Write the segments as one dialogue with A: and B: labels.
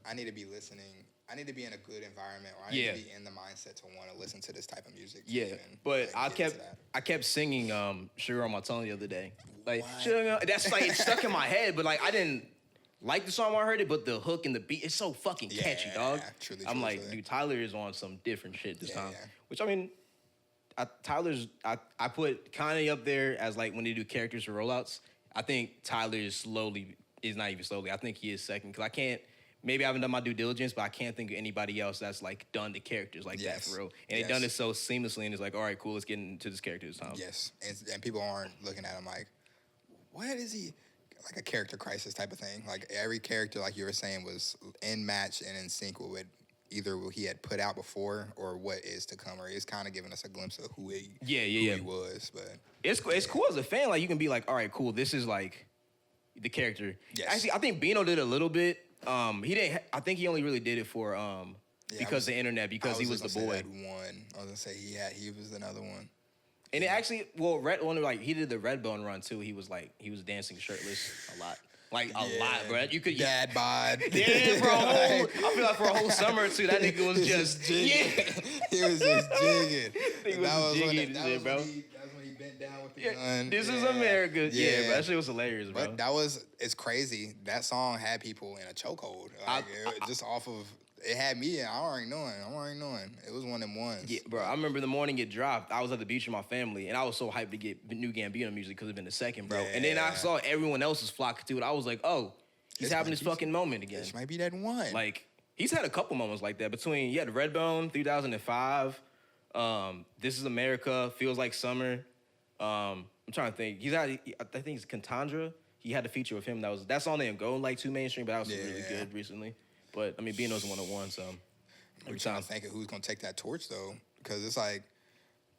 A: I need to be listening. I need to be in a good environment, or I need to be in the mindset to want to listen to this type of music.
B: Yeah, but I kept singing "Sugar on My Tongue" the other day. Like sugar, that's like it stuck in my head, but like I didn't like the song when I heard it, but the hook and the beat, it's so fucking catchy, dog.
A: Truly,
B: I'm like, dude, Tyler is on some different shit this time.
A: Yeah.
B: Which I mean, I put Kanye up there as like when they do characters or rollouts. I think Tyler is not even slowly. I think he is second because I can't. Maybe I haven't done my due diligence, but I can't think of anybody else that's like done the characters like that for real. And they done it so seamlessly, and it's like, all right, cool, let's get into this character this time.
A: Yes, and people aren't looking at him like, what is he? Like a character crisis type of thing. Like every character, like you were saying, was in match and in sync with either what he had put out before or what is to come. Or he's kind of giving us a glimpse of who he was. But
B: it's cool as a fan. Like you can be like, all right, cool, this is like the character. Yes. Actually, I think Bino did a little bit. He didn't. I think he only really did it for because the internet, because he was the boy.
A: I was gonna say he was another one.
B: And it actually, he did the Redbone run too. He was dancing shirtless a lot. Like a lot, bro. You could
A: dad bod.
B: Yeah, bro. I feel like for a whole summer or two, that nigga was just
A: jigging. He was just jigging.
B: That was when he
A: bent down with the gun.
B: This is America. Yeah, bro. That shit was hilarious, bro.
A: But it's crazy. That song had people in a chokehold. Like, just off of. It had me, and I'm already knowing. It was one of them ones.
B: Yeah, bro. I remember the morning it dropped. I was at the beach with my family, and I was so hyped to get new Gambino music because it'd been the second, bro. Yeah. And then I saw everyone else's flock to it. I was like, oh, he's having his fucking moment again.
A: This might be that one.
B: Like, he's had a couple moments like that between, Redbone, 2005, This Is America, Feels Like Summer. I'm trying to think. I think it's Contandra. He had a feature with him. That song didn't go like too mainstream, but that was really good recently. But, I mean, Bino's 101, so.
A: We're trying to think of who's going to take that torch, though. Because it's like,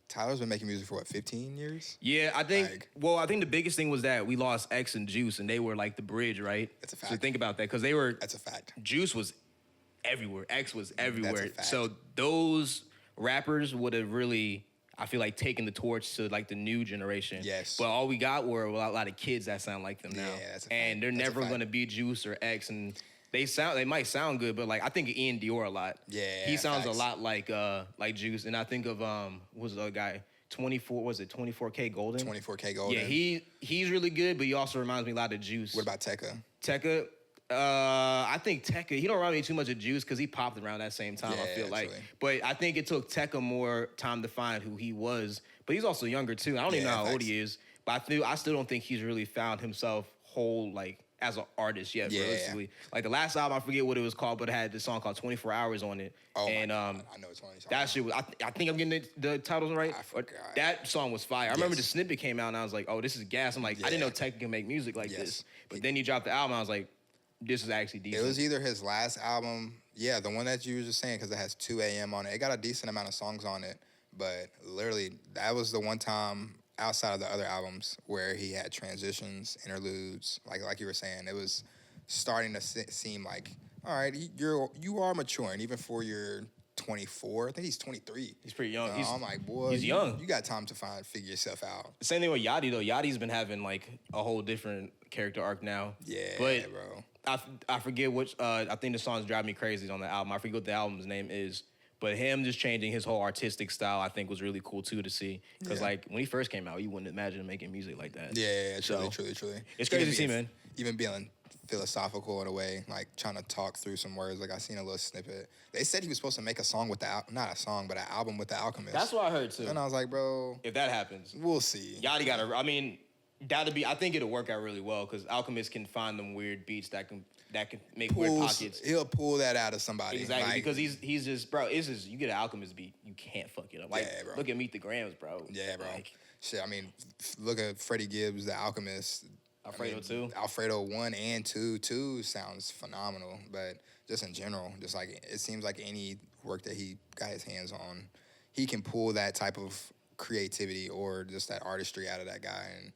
A: Tyler's been making music for, 15 years?
B: Yeah, I think the biggest thing was that we lost X and Juice, and they were, like, the bridge, right?
A: That's a fact.
B: So think about that, because That's a fact. Juice was everywhere. X was everywhere.
A: That's a fact.
B: So those rappers would have really, I feel like, taken the torch to, like, the new generation.
A: Yes.
B: But all we got were a lot of kids that sound like them now.
A: Yeah, that's a fact.
B: And they're never going to be Juice or X, and... They might sound good, but like I think of Ian Dior a lot.
A: Yeah,
B: he sounds a lot like Juice, and I think of what was the other guy? 24K Golden?
A: 24K Golden.
B: Yeah, he's really good, but he also reminds me a lot of Juice.
A: What about Tekka?
B: Tekka, I think Tekka, he don't remind me too much of Juice because he popped around that same time. I feel like, but I think it took Tekka more time to find who he was. But he's also younger too. I don't even know how old he is, but I still don't think he's really found himself whole like. As an artist yet, realistically. Like the last album, I forget what it was called, but it had this song called 24 Hours on it.
A: Oh, and my God. I know it's one.
B: That shit was, I think I'm getting the titles right.
A: I forgot.
B: That song was fire. I remember the snippet came out and I was like, oh, this is gas. I'm like, I didn't know Tech can make music like this. But then he dropped the album, I was like, this is actually decent.
A: It was either his last album, the one that you were just saying, because it has 2 a.m. on it. It got a decent amount of songs on it, but literally, that was the one time outside of the other albums where he had transitions, interludes, like you were saying. It was starting to seem like, all right, you are maturing, even for your 24. I think he's 23.
B: He's pretty young.
A: I'm like, boy,
B: he's young.
A: You got time to figure yourself out.
B: Same thing with Yachty, though. Yachty's been having, like, a whole different character arc now.
A: Yeah,
B: but
A: bro.
B: I forget which, I think the songs Drive Me Crazy on the album. I forget what the album's name is. But him just changing his whole artistic style, I think, was really cool, too, to see. Because, like, when he first came out, you wouldn't imagine him making music like that.
A: Yeah, truly.
B: It's crazy to see, man.
A: Even being philosophical in a way, like trying to talk through some words. Like I seen a little snippet. They said he was supposed to make a song with not a song, but an album with the Alchemist.
B: That's what I heard too.
A: And I was like, bro,
B: if that happens,
A: we'll see.
B: Yachty I think it'll work out really well because Alchemist can find them weird beats that can make weird pockets.
A: He'll pull that out of somebody.
B: Exactly, like, because he's just, bro, you get an Alchemist beat, you can't fuck it up. Like,
A: bro.
B: Look at Meet the Grams, bro.
A: Yeah, bro.
B: Like,
A: shit, I mean, look at Freddie Gibbs, the Alchemist.
B: Alfredo 2.
A: Alfredo 1 and 2 sounds phenomenal, but just in general, just like it seems like any work that he got his hands on, he can pull that type of creativity or just that artistry out of that guy, and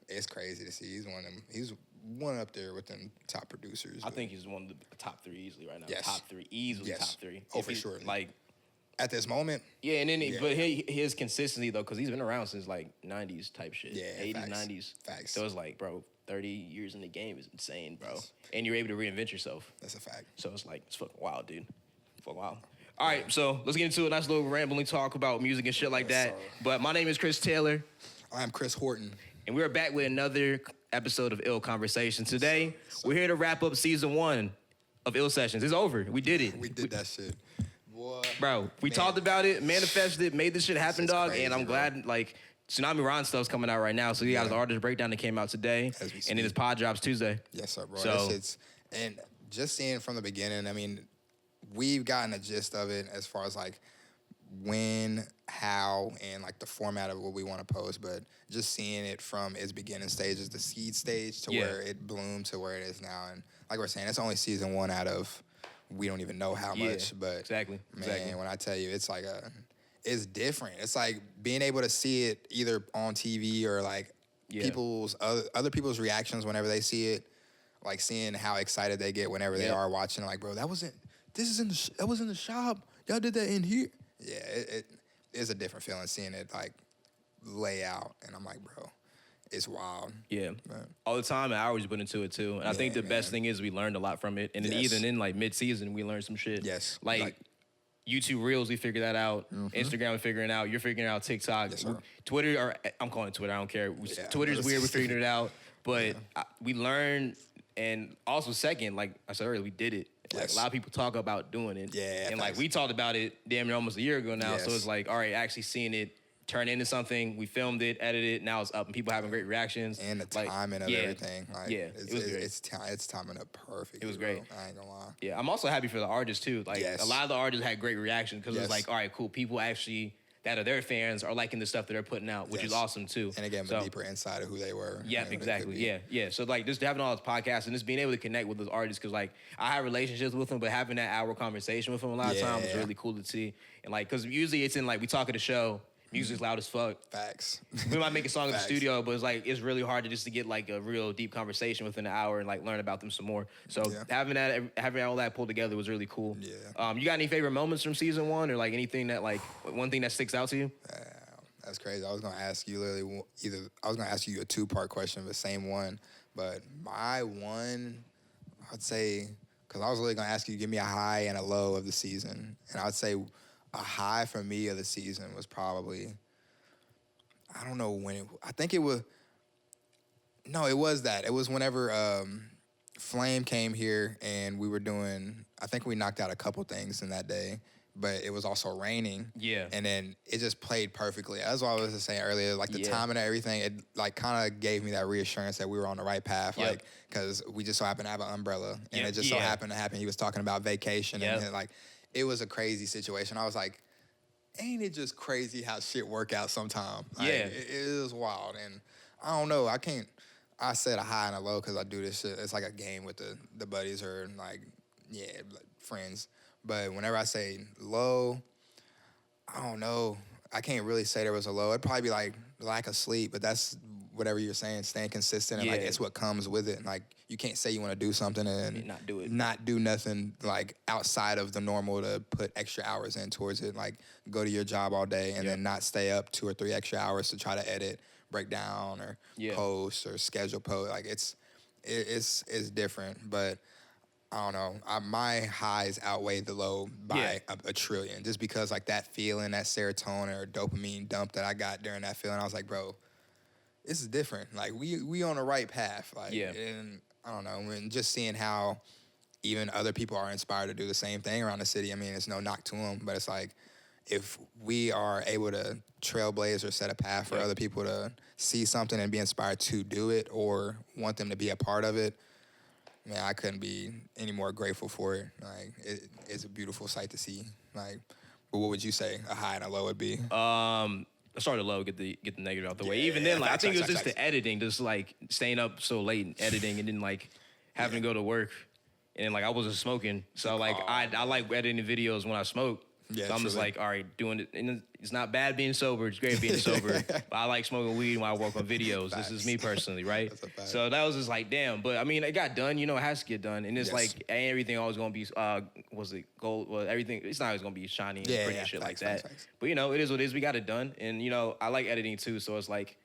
A: it's crazy to see. He's one up there with them top producers.
B: I think he's one of the top 3 easily right now.
A: Yes.
B: Top 3, easily top 3.
A: Oh, for sure.
B: Like,
A: At this moment.
B: Yeah, and then but his consistency though, because he's been around since like 90s type shit.
A: Yeah,
B: 80s,
A: facts.
B: 90s.
A: Facts.
B: So it's like, bro, 30 years in the game is insane, bro. Yes. And you're able to reinvent yourself.
A: That's a fact.
B: So it's like, it's fucking wild, dude. Fucking wild. All right, so let's get into a nice little rambling talk about music and shit like that. But my name is Chris Taylor.
A: I'm Chris Horton.
B: And we're back with another episode of Illconversation. Today, we're here to wrap up season 1 of Ill Sessions. It's over. We did it.
A: We did that shit. Boy,
B: bro, we talked about it, manifested it, made this shit happen, dog. Crazy, and I'm glad, like, Tsunami Ron stuff's coming out right now. So he got his artist breakdown that came out today. And then his pod drops Tuesday.
A: Yes, sir, bro. So, and just seeing it from the beginning, I mean, we've gotten a gist of it as far as, like, when, how, and, like, the format of what we want to post. But just seeing it from its beginning stages, the seed stage to where it bloomed to where it is now. And like we're saying, it's only season 1 out of... we don't even know how much, but
B: exactly.
A: When I tell you, it's like it's different. It's like being able to see it either on TV or like other people's reactions whenever they see it, like seeing how excited they get whenever they are watching. Like, bro, that was in the shop. Y'all did that in here. Yeah, it is a different feeling seeing it like lay out, and I'm like, bro. It's wild. Yeah. Right.
B: All the time, and I always put into it, too. And I think the best thing is we learned a lot from it. And then even in, like, mid-season, we learned some shit.
A: Yes.
B: Like YouTube Reels, we figured that out. Mm-hmm. Instagram, we're figuring it out. You're figuring out TikTok. Yes, Twitter, or I'm calling it Twitter. I don't care. Twitter's weird. We're figuring it out. But we learned, and also second, like I said earlier, we did it. Like, a lot of people talk about doing it. Yeah. And, like, we talked about it damn near almost a year ago now. So it's like, all right, actually seeing it turn into something. We filmed it, edited it. Now it's up, and people having great reactions.
A: And the timing of everything. Like,
B: it was great.
A: It's timing up perfect.
B: It was great.
A: I ain't gonna lie.
B: Yeah, I'm also happy for the artists too. Like a lot of the artists had great reactions because it's like, all right, cool. People actually that are their fans are liking the stuff that they're putting out, which is awesome too.
A: And again, a deeper insight of who they were.
B: Yeah, exactly. Yeah. So like just having all this podcasts and just being able to connect with those artists, because like I have relationships with them, but having that hour conversation with them a lot of times was really cool to see. And like, because usually it's in like we talk at the show. Music's loud as fuck.
A: Facts.
B: We might make a song in the studio, but it's like it's really hard to just to get like a real deep conversation within an hour and like learn about them some more. So having all that pulled together was really cool. Yeah. You got any favorite moments from season 1 or like anything that like one thing that sticks out to you?
A: That's crazy. I was gonna ask you I was gonna ask you a 2-part question, the same one, but my one, I'd say, because I was really gonna ask you to give me a high and a low of the season, and I'd say. A high for me of the season was probably, I don't know when I think it was, no, it was that. It was whenever Flame came here and we were doing, I think we knocked out a couple things in that day, but it was also raining. Yeah. And then it just played perfectly. That's what I was just saying earlier, like the timing and everything, it like kind of gave me that reassurance that we were on the right path. Like, because we just so happened to have an umbrella and it just so happened to happen. He was talking about vacation and like, it was a crazy situation. I was like, ain't it just crazy how shit work out sometime? Like, it is wild. And I don't know. I said a high and a low because I do this shit. It's like a game with the buddies or like, like friends. But whenever I say low, I don't know. I can't really say there was a low. It'd probably be like lack of sleep, but that's whatever you're saying, staying consistent, and like it's what comes with it. Like you can't say you want to do something and
B: not do it,
A: not do nothing like outside of the normal to put extra hours in towards it. Like go to your job all day and then not stay up 2 or 3 extra hours to try to edit, break down, or post or schedule post. Like it's different, but I don't know. My highs outweigh the low by a trillion, just because like that feeling, that serotonin or dopamine dump that I got during that feeling, I was like, bro, this is different. Like we on the right path. Like, and I don't know. And just seeing how even other people are inspired to do the same thing around the city. I mean, it's no knock to them, but it's like if we are able to trailblaze or set a path for other people to see something and be inspired to do it or want them to be a part of it, man, I couldn't be any more grateful for it. Like it's a beautiful sight to see. Like, but what would you say a high and a low would be?
B: I started low, get the negative out the way. Even then, like I think it was just the editing, just like staying up so late and editing, and then like having to go to work, and then like I wasn't smoking, so like I like editing videos when I smoke.
A: Yeah,
B: so I'm just like, all right, doing it. And it's not bad being sober. It's great being sober. But I like smoking weed when I work on videos. This is me personally, right?
A: That's a fact.
B: So that was just like, damn. But I mean, it got done. You know, it has to get done. And it's like, ain't everything always gonna be was it gold? Well, everything. It's not always gonna be shiny and pretty and shit like that. Facts. But you know, it is what it is. We got it done. And you know, I like editing too. So it's like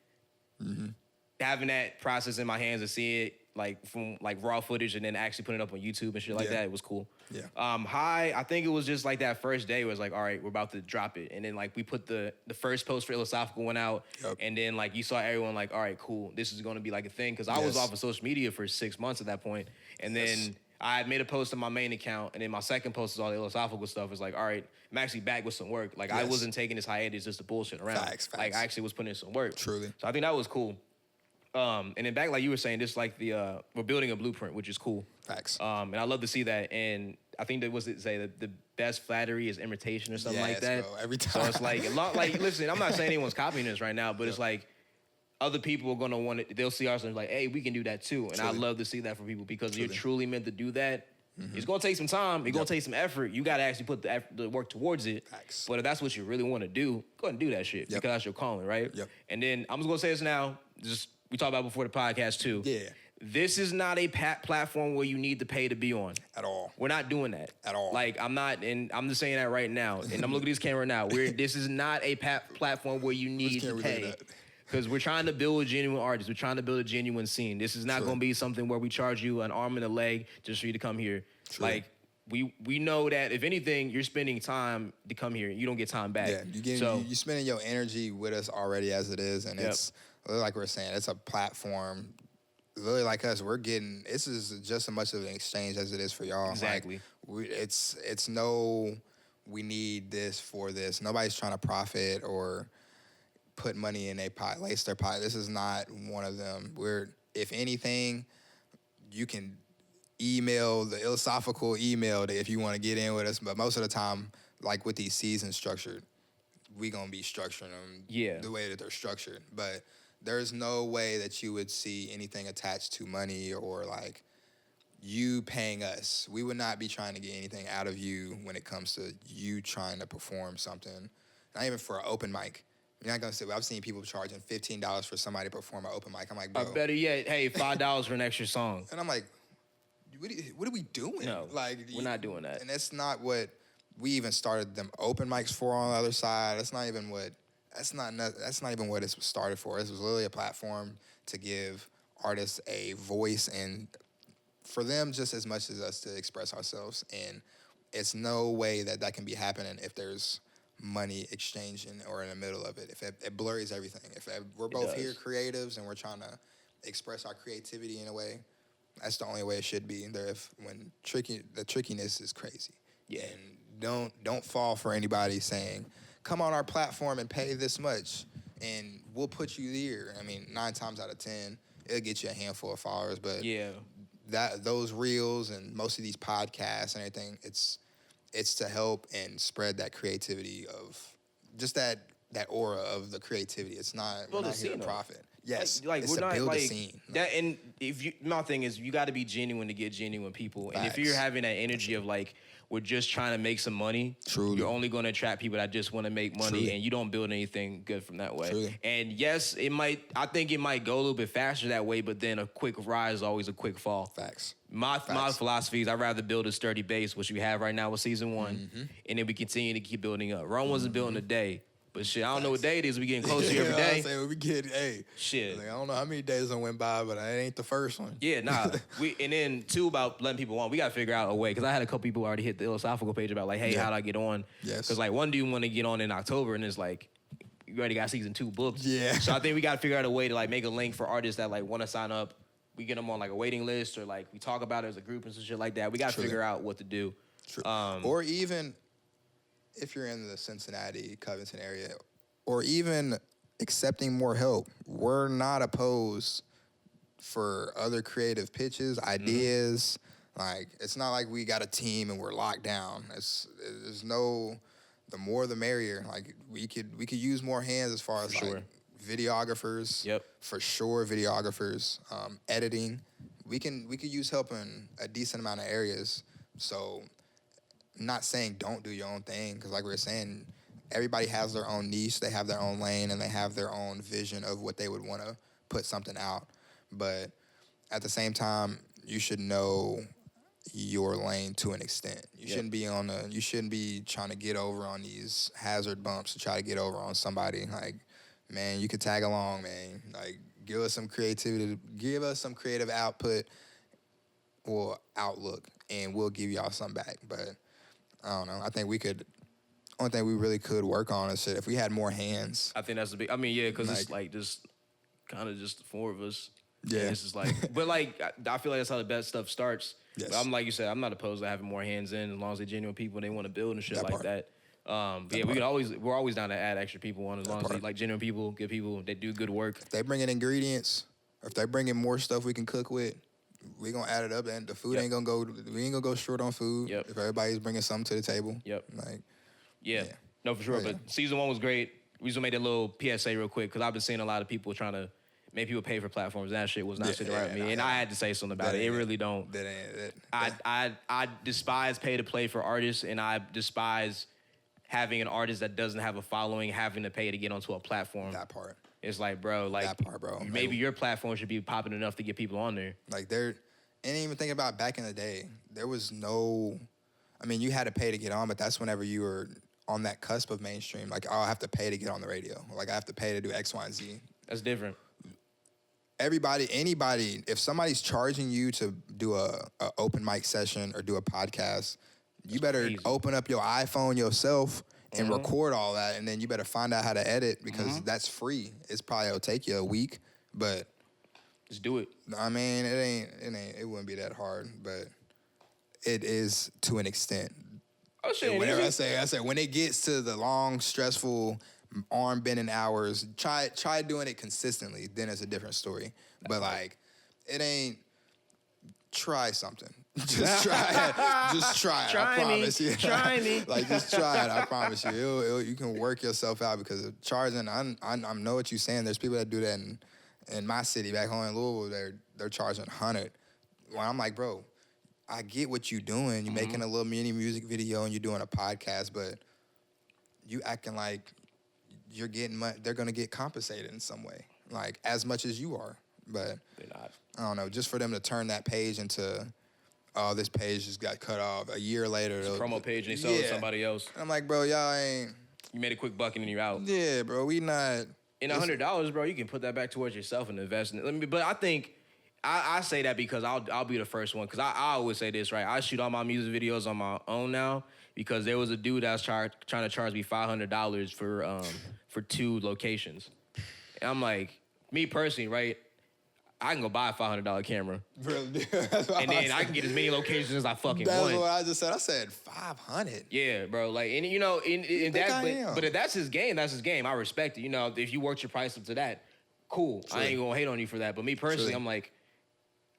B: having that process in my hands and see it like from like raw footage and then actually putting it up on YouTube and shit like that. It was cool.
A: Yeah.
B: High, I think it was just like that first day was like, all right, we're about to drop it. And then like we put the first post for Illosophical went out. Yep. And then like you saw everyone like, all right, cool. This is going to be like a thing. Cause I was off of social media for 6 months at that point. And then I had made a post on my main account. And then my second post is all the Illosophical stuff. It's like, all right, I'm actually back with some work. Like I wasn't taking this hiatus just to bullshit around.
A: Facts.
B: Like I actually was putting in some work.
A: Truly.
B: So I think that was cool. And then back like you were saying, just like the we're building a blueprint, which is cool.
A: Facts.
B: And I love to see that. And I think that was it say that the best flattery is imitation or something like that.
A: Bro, every time.
B: So it's like listen, I'm not saying anyone's copying this right now, but it's like other people are gonna want it. They'll see ours and like, hey, we can do that too. And I love to see that for people because you're truly meant to do that. It's gonna take some time. It's gonna take some effort. You gotta actually put the work towards it.
A: Facts.
B: But if that's what you really want to do, go ahead and do that shit because that's your calling, right?
A: Yep.
B: And then I'm just gonna say this now. Just we talked about before the podcast too.
A: Yeah.
B: This is not a platform where you need to pay to be on.
A: At all.
B: We're not doing that.
A: At all.
B: Like, I'm not, and I'm just saying that right now. And I'm looking at this camera now. This is not a platform where you need to pay. Because we're trying to build a genuine artist. We're trying to build a genuine scene. This is not going to be something where we charge you an arm and a leg just for you to come here. True. Like, we know that, if anything, you're spending time to come here. You don't get time back.
A: Yeah, you're spending your energy with us already as it is. And it's, like we're saying, it's a platform. Really, like us, this is just as much of an exchange as it is for y'all.
B: Exactly.
A: Like, it's no, we need this for this. Nobody's trying to profit or put money in a pot, lace their pot. This is not one of them. If anything, you can email the Illosophical email if you want to get in with us. But most of the time, like with these seasons structured, we gonna be structuring them the way that they're structured. But there's no way that you would see anything attached to money or like you paying us. We would not be trying to get anything out of you when it comes to you trying to perform something. Not even for an open mic. You're not gonna say, I've seen people charging $15 for somebody to perform an open mic. I'm like, bro.
B: Better yet, hey, $5 for an extra song.
A: And I'm like, what are we doing?
B: No,
A: like,
B: we're not doing that.
A: And that's not what we even started them open mics for on the other side. That's not even what it was started for. It was literally a platform to give artists a voice and for them just as much as us to express ourselves. And it's no way that can be happening if there's money exchanging or in the middle of it. If it blurs everything. If we're both here creatives and we're trying to express our creativity in a way, that's the only way it should be. The trickiness is crazy. Yeah. And don't fall for anybody saying, come on our platform and pay this much, and we'll put you there. I mean, 9 times out of 10, it'll get you a handful of followers. But those reels and most of these podcasts and everything, it's to help and spread that creativity of just that aura of the creativity. It's not we're not here to profit. Yes,
B: like
A: it's
B: we're
A: to
B: not
A: build
B: like
A: a scene.
B: That. And my thing is, you got to be genuine to get genuine people. Facts. And if you're having that energy of like, we're just trying to make some money, you're only going to attract people that just want to make money, and you don't build anything good from that way. Truly. And yes, I think it might go a little bit faster that way, but then a quick rise is always a quick fall.
A: Facts.
B: My philosophy is I'd rather build a sturdy base, which we have right now with season 1, and then we continue to keep building up. Rome wasn't built in a day. But shit, I don't know what day it is. We getting closer every day.
A: We get, shit. Like, I don't know how many days I went by, but it ain't the first one.
B: Yeah, nah. And then 2 about letting people on. We got to figure out a way, because I had a couple people already hit the Illosophical page about like, hey, how do I get on? Yes. Because like one dude want to get on in October, and it's like, you already got season 2 booked. Yeah. So I think we got to figure out a way to like make a link for artists that like want to sign up. We get them on like a waiting list, or like we talk about it as a group and some shit like that. We got to figure out what to do.
A: Or even if you're in the Cincinnati, Covington area, or even accepting more help. We're not opposed for other creative pitches, ideas. Like, it's not like we got a team and we're locked down. There's no, the more the merrier. Like, we could use more hands as far as like videographers. Yep. For sure, videographers. Editing. We could use help in a decent amount of areas. So not saying don't do your own thing, because like we were saying, everybody has their own niche, they have their own lane, and they have their own vision of what they would want to put something out. But at the same time, you should know your lane to an extent. You shouldn't be you shouldn't be trying to get over on these hazard bumps to try to get over on somebody. Like, man, you could tag along, man. Like, give us some creativity, give us some creative output or outlook, and we'll give y'all some back. But I don't know. I think only thing we really could work on is shit. If we had more hands.
B: I think that's a big, I mean, yeah, because it's like just kind of just the four of us.
A: Yeah.
B: And it's just like, but like, I feel like that's how the best stuff starts.
A: Yes.
B: But I'm like you said, I'm not opposed to having more hands in as long as they're genuine people and they want to build and shit like that. But yeah, we're always down to add extra people on as long as they like genuine people, good people, they do good work.
A: If they bring in ingredients, or if they bring in more stuff we can cook with, we gonna add it up, and the food ain't gonna go. We ain't gonna go short on food.
B: Yep.
A: If everybody's bringing something to the table.
B: Yep.
A: Like.
B: Yeah. No, for sure. But season 1 was great. We just made a little PSA real quick because I've been seeing a lot of people trying to make people pay for platforms. That shit was not sitting right with me, and I had to say something about it. It really don't. I despise pay to play for artists, and I despise having an artist that doesn't have a following having to pay to get onto a platform.
A: That part.
B: It's like, bro, like
A: that part, bro.
B: Maybe your platform should be popping enough to get people on there.
A: Like and even think about back in the day, there was no. I mean, you had to pay to get on, but that's whenever you were on that cusp of mainstream. Like, oh, I have to pay to get on the radio. Like, I have to pay to do X, Y, and Z.
B: That's different.
A: Anybody, if somebody's charging you to do a open mic session or do a podcast, you better open up your iPhone yourself and record all that, and then you better find out how to edit because that's free. It's probably it'll take you a week, but
B: just do it.
A: I mean, it wouldn't be that hard, but it is to an extent.
B: Oh shit!
A: Whenever I say when it gets to the long, stressful, arm bending hours, try doing it consistently. Then it's a different story. But like, it ain't. Try something. Just try it. Just try it. I promise you.
B: Try me.
A: Like, just try it. I promise you. You can work yourself out because of charging. I know what you're saying. There's people that do that in my city back home in Louisville. They're charging $100. Well, I'm like, bro, I get what you're doing. You're making a little mini music video and you're doing a podcast, but you acting like you're getting they're gonna get compensated in some way, like as much as you are. But
B: they're not.
A: I don't know. Just for them to turn that page into, oh, this page just got cut off. A year later,
B: it's a promo page and they sold it to somebody else.
A: And I'm like, bro, y'all ain't.
B: You made a quick buck and then you're out.
A: Yeah, bro, we not.
B: And $100, bro, you can put that back towards yourself and invest in it. But I think. I say that because I'll be the first one because I always say this, right? I shoot all my music videos on my own now because there was a dude that was trying to charge me $500 for 2 locations. And I'm like, me personally, right? I can go buy a $500 camera.
A: Really?
B: And then I can get as many locations as I fucking want.
A: That's what I just said. I said 500.
B: Yeah, bro. Like, and you know, but if that's his game, that's his game. I respect it. You know, if you worked your price up to that, cool. True. I ain't gonna hate on you for that. But me personally, I'm like,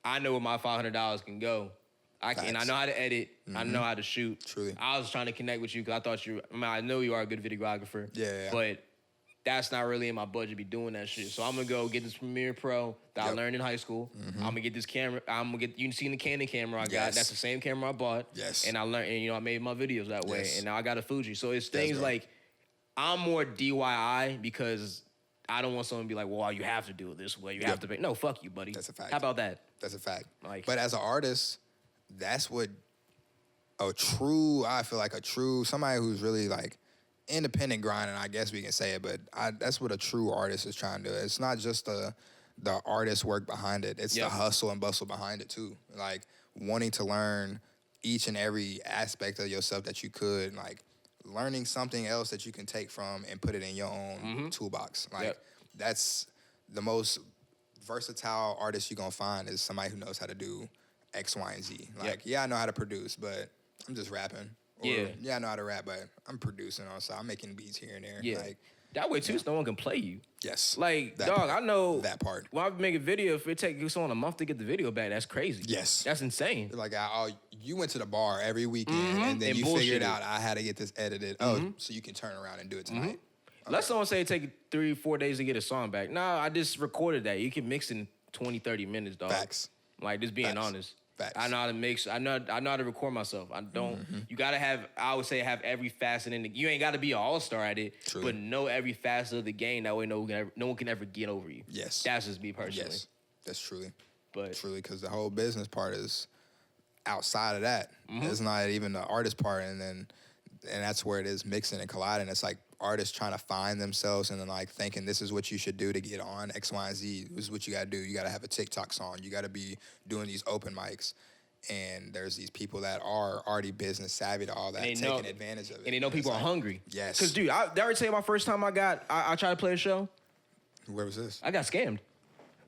B: I know where my $500 can go. I know how to edit. I know how to shoot.
A: Truly.
B: I was trying to connect with you because I thought I know you are a good videographer.
A: Yeah.
B: But that's not really in my budget to be doing that shit. So I'm going to go get this Premiere Pro that I learned in high school. I'm going to get this camera. You seen the Canon camera I got. That's the same camera I bought.
A: Yes.
B: And I learned, and I made my videos that way. And now I got a Fuji. So it's things like, I'm more DIY because I don't want someone to be like, well, you have to do it this way. You have to pay. No, fuck you, buddy.
A: That's a fact.
B: How about that?
A: That's a fact.
B: Like,
A: but as an artist, that's what I feel like somebody who's really like independent grinding, I guess we can say it, but that's what a true artist is trying to do. It's not just the artist work behind it. It's the hustle and bustle behind it too. Like wanting to learn each and every aspect of yourself that you could, like learning something else that you can take from and put it in your own toolbox. Like that's the most versatile artist you're gonna find is somebody who knows how to do X, Y, and Z. Like, I know how to produce, but I'm just rapping. Or, I know how to rap, but I'm producing on side. I'm making beats here and there.
B: Yeah.
A: Like,
B: that way, too, so no one can play you.
A: Yes.
B: Like,
A: that
B: dog,
A: part.
B: I know.
A: That part.
B: When I make a video, if it takes someone a month to get the video back, that's crazy.
A: Yes.
B: That's insane.
A: Like, you went to the bar every weekend, and then you figured out I had to get this edited. Oh, so you can turn around and do it tonight.
B: Let someone say it take 3-4 days to get a song back. Nah, I just recorded that. You can mix in 20, 30 minutes, dog.
A: Facts.
B: Like, just being honest.
A: Facts.
B: I know how to mix. I know how to record myself. I don't. You gotta have. I would say have every facet in the. You ain't got to be an all-star at it,
A: Truly.
B: but know every facet of the game. That way, no one can ever get over you.
A: Yes.
B: That's just me personally.
A: Yes, that's truly.
B: But
A: truly, because the whole business part is outside of that. It's not even the artist part, and that's where it is mixing and colliding. It's like artists trying to find themselves and then like thinking this is what you should do to get on X, Y, and Z. This is what you got to do. You got to have a TikTok song. You got to be doing these open mics. And there's these people that are already business savvy to all that, taking advantage of it.
B: And they know people are hungry.
A: Yes.
B: Because, dude, did I ever tell you my first time I tried to play a show?
A: Where was this?
B: I got scammed.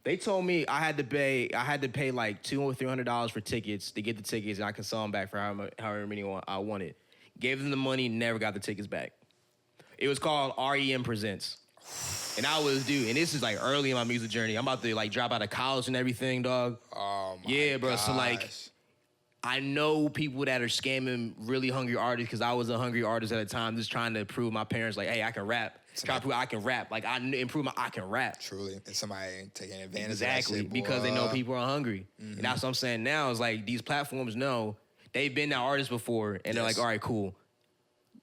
B: They told me I had to pay like $200 or $300 for tickets to get the tickets, and I could sell them back for however many I wanted. Gave them the money, never got the tickets back. It was called REM Presents. And I was, dude, and this is like early in my music journey. I'm about to like drop out of college and everything, dog.
A: Oh, my
B: yeah, bro.
A: gosh.
B: So like, I know people that are scamming really hungry artists because I was a hungry artist at the time, just trying to prove my parents, like, hey, I can rap. Trying to prove I can rap. Like, I can rap.
A: Truly. And somebody taking advantage
B: exactly,
A: of that shit, boy.
B: because they know people are hungry. And that's what I'm saying now is like these platforms know they've been that artist before and they're like, all right, cool.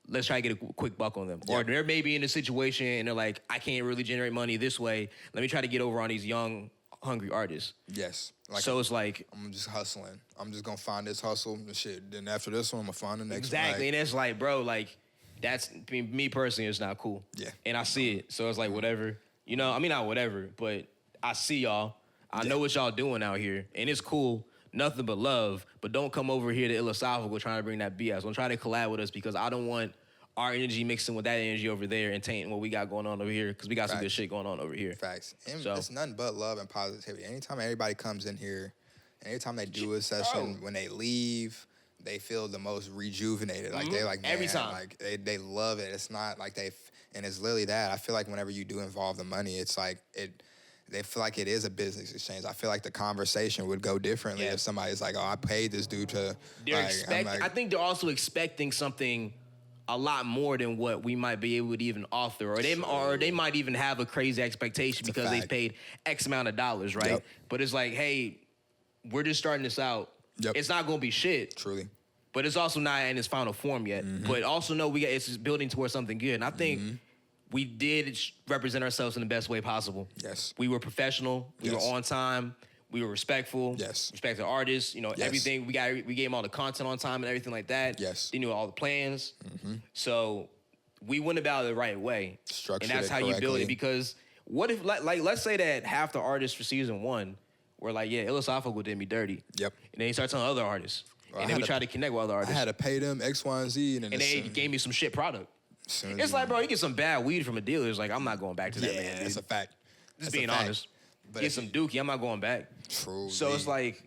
B: Let's try to get a quick buck on them. Yep. Or they're maybe in a situation and they're like, I can't really generate money this way. Let me try to get over on these young, hungry artists.
A: Yes. Like
B: so it's like,
A: I'm just hustling. I'm just going to find this hustle and shit. Then after this one, I'm going to find the next one.
B: Exactly. And it's like, bro, like, that's, me personally, it's not cool.
A: Yeah.
B: And I see it. So it's like, whatever. You know, I mean, not whatever, but I see y'all. I know what y'all doing out here. And it's cool. Nothing but love. But don't come over here to Illosophical trying to bring that BS. Don't try to collab with us because I don't want our energy mixing with that energy over there and tainting what we got going on over here because we got some good shit going on over here.
A: Facts. And it's nothing but love and positivity. Anytime everybody comes in here, anytime they do a session, when they leave, they feel the most rejuvenated. Like, they like, man,
B: every time.
A: Like, they love it. It's not like and it's literally that. I feel like whenever you do involve the money, it's like, they feel like it is a business exchange. I feel like the conversation would go differently if somebody's like, oh, I paid this dude to.
B: I think they're also expecting something a lot more than what we might be able to even author, or they might even have a crazy expectation because they paid X amount of dollars, right?
A: Yep.
B: But it's like, hey, we're just starting this out.
A: Yep.
B: It's not gonna be shit.
A: Truly.
B: But it's also not in its final form yet. But also know it's just building towards something good. And I think we did represent ourselves in the best way possible.
A: Yes.
B: We were professional. We were on time. We were respectful.
A: Yes.
B: Respected artists. You know, everything. We gave them all the content on time and everything like that.
A: Yes.
B: They knew all the plans. So we went about it the right way.
A: Structured
B: and that's how you build it. Because what if, like, let's say that half the artists for season 1 were like, yeah, Illosophical did me dirty.
A: Yep.
B: And then you start telling other artists. Well, and then we try to connect with other artists.
A: I had to pay them X, Y, and Z. And
B: they gave me some shit product. It's like, bro, you get some bad weed from a dealer. It's like, I'm not going back to that, man.
A: Yeah, that's a fact.
B: Just being honest. But get some dookie, I'm not going back.
A: True.
B: So it's like,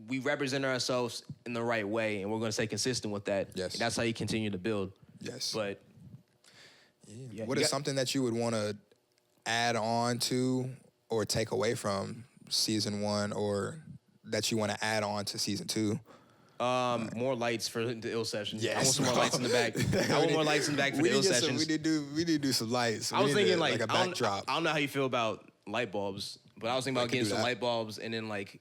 B: we represent ourselves in the right way, and we're going to stay consistent with that.
A: Yes.
B: And that's how you continue to build.
A: Yes.
B: But,
A: what is something that you would want to add on to or take away from season 1, or that you want to add on to season 2?
B: More lights for the Ill sessions.
A: Yes,
B: I want some more lights in the back. I want more lights in the back for the Ill sessions.
A: We need to do some lights.
B: I was thinking like
A: a backdrop.
B: I don't know how you feel about light bulbs, but I was thinking about getting some light bulbs and then like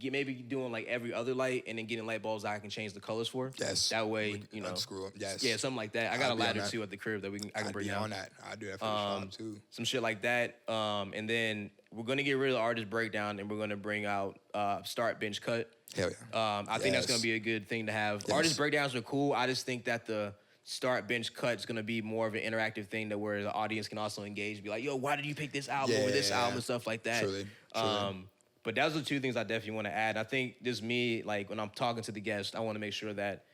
B: maybe doing like every other light and then getting light bulbs that I can change the colors for.
A: Yes.
B: That way, you know.
A: Unscrew them. Yes.
B: Yeah, something like that. I got a ladder too at the crib that I can bring down.
A: on that. I'll do that for the shop too.
B: Some shit like that. And then we're gonna get rid of the artist breakdown and we're gonna bring out start bench cut.
A: Hell yeah.
B: I think that's gonna be a good thing to have.
A: Yes.
B: Artist breakdowns are cool. I just think that the start bench cut is gonna be more of an interactive thing that where the audience can also engage, be like, yo, why did you pick this album over this album and stuff like that.
A: Truly.
B: But those are the two things I definitely want to add. I think just me, like when I'm talking to the guest, I want to make sure that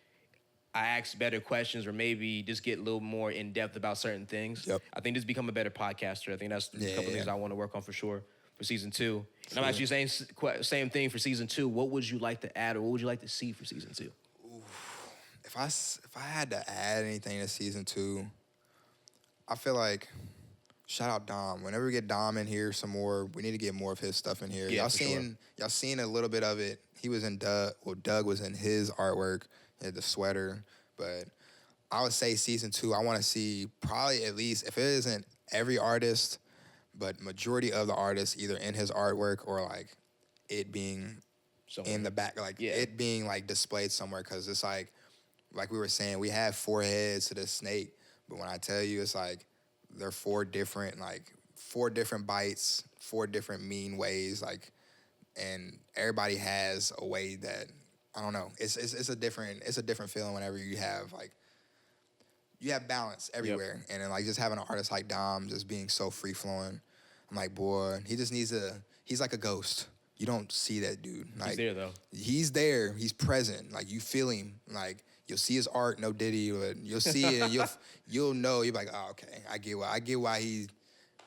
B: I ask better questions or maybe just get a little more in depth about certain things.
A: Yep.
B: I think just become a better podcaster. I think that's a couple things I want to work on for sure for season 2. And I'm actually saying same thing for season 2. What would you like to add or what would you like to see for season 2?
A: If I had to add anything to season 2, I feel like shout out Dom. Whenever we get Dom in here some more, we need to get more of his stuff in here.
B: Yeah,
A: y'all seen a little bit of it. He was in Doug was in his artwork, he had the sweater. But I would say season 2, I want to see probably at least, if it isn't every artist, but majority of the artists either in his artwork or like it being
B: somewhere
A: in the back, like it being like displayed somewhere, because it's like we were saying, we have 4 heads to the snake, but when I tell you, it's like they're 4 different bites, 4 different mean ways, like, and everybody has a way that, I don't know, it's a different feeling whenever you have balance everywhere. And then like just having an artist like Dom just being so free flowing, I'm like, boy, he just he's like a ghost. You don't see that dude. Like,
B: he's there though.
A: He's there. He's present. Like, you feel him. Like, you'll see his art, no Diddy, but you'll see it and you'll know. You're like, oh, okay, I get why he.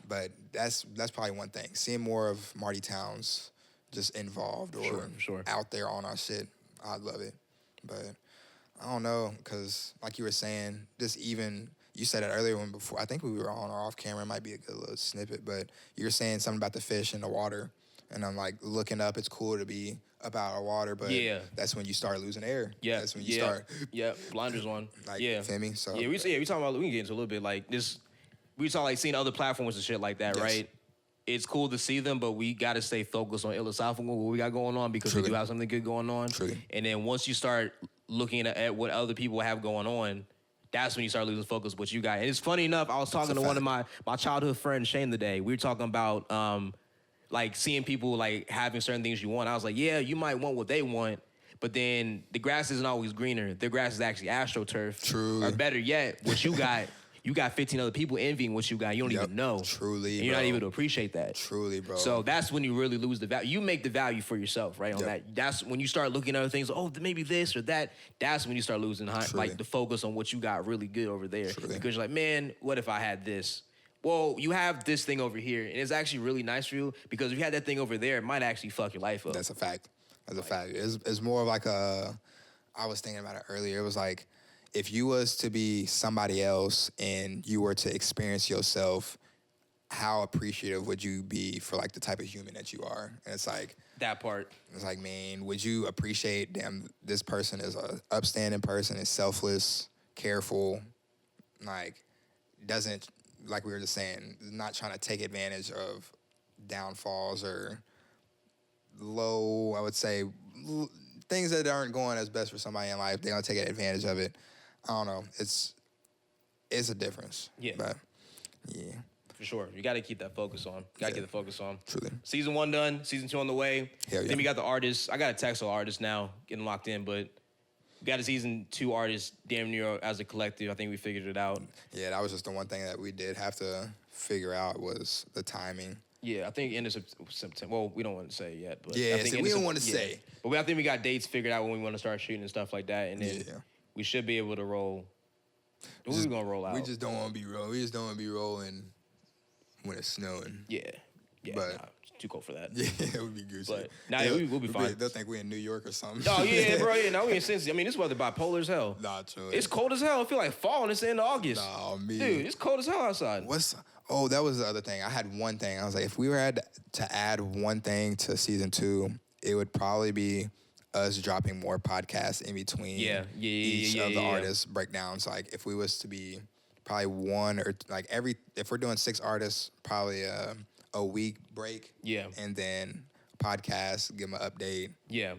A: But that's probably one thing. Seeing more of Marty Towns just involved or
B: sure.
A: out there on our shit, I'd love it. But I don't know, because like you were saying, just even, you said it earlier before, I think we were on or off camera, it might be a good little snippet, but you were saying something about the fish in the water. And I'm like looking up, it's cool to be about our water, but that's when you start losing air.
B: Yeah.
A: That's when you start.
B: Yeah, blinders on.
A: Like, you feel me? So
B: we talking about, we can get into a little bit like this. We talk like seeing other platforms and shit like that, right? It's cool to see them, but we got to stay focused on Illosophical, what we got going on, because we do have something good going on. And then once you start looking at what other people have going on, that's when you start losing focus what you got. And it's funny enough, I was talking to one of my childhood friends, Shane, today. We were talking about like seeing people like having certain things you want. I was like, yeah, you might want what they want, but then the grass isn't always greener. Their grass is actually AstroTurf.
A: Truly.
B: Or better yet, what you got, you got 15 other people envying what you got. You don't even know.
A: Truly,
B: and you're not able to appreciate that.
A: Truly, bro.
B: So that's when you really lose the value. You make the value for yourself, right? On that. That's when you start looking at other things. Oh, maybe this or that. That's when you start losing like the focus on what you got really good over there. Because you're like, man, what if I had this? Well, you have this thing over here, and it's actually really nice for you, because if you had that thing over there, it might actually fuck your life up.
A: That's a fact. That's a fact. It's more of like I was thinking about it earlier. It was like, if you was to be somebody else and you were to experience yourself, how appreciative would you be for like the type of human that you are? And it's like,
B: that part.
A: It's like, man, would you appreciate, damn, this person is a upstanding person, is selfless, careful, like, doesn't, like we were just saying, not trying to take advantage of downfalls or low, I would say, things that aren't going as best for somebody in life. They're going to take advantage of it. I don't know. It's a difference.
B: Yeah.
A: But, yeah.
B: For sure. You got to keep that focus on. Got to get the focus on.
A: Truly.
B: Season 1 done. Season 2 on the way.
A: Hell yeah.
B: Then we got the artists. I got a text on artists now, getting locked in, but we got a season 2 artist damn near as a collective. I think we figured it out.
A: Yeah, that was just the one thing that we did have to figure out was the timing.
B: Yeah, I think end of September. Well, we don't want to say yet. But
A: yeah,
B: I think
A: we don't want to say.
B: But I think we got dates figured out when we want to start shooting and stuff like that. And then we should be able to roll. What are we going to roll out?
A: We just don't want to be rolling. We just don't want to be rolling when it's snowing.
B: Yeah. But, it's too cold for that.
A: Yeah, it would be good.
B: But we'll be fine.
A: They'll think we're in New York or something.
B: Oh, yeah, bro. Yeah, now we in Cincy. I mean, this weather bipolar as hell.
A: Nah, true.
B: It's cold as hell. I feel like fall and it's the end of August.
A: Nah, me.
B: Dude, it's cold as hell outside.
A: That was the other thing. I had one thing. I was like, if we were to add one thing to season 2, it would probably be us dropping more podcasts in between each of the artists' breakdowns. Like, if we was to be probably one or like if we're doing 6 artists, probably a week break.
B: Yeah.
A: And then podcast, give them an update.
B: Yeah.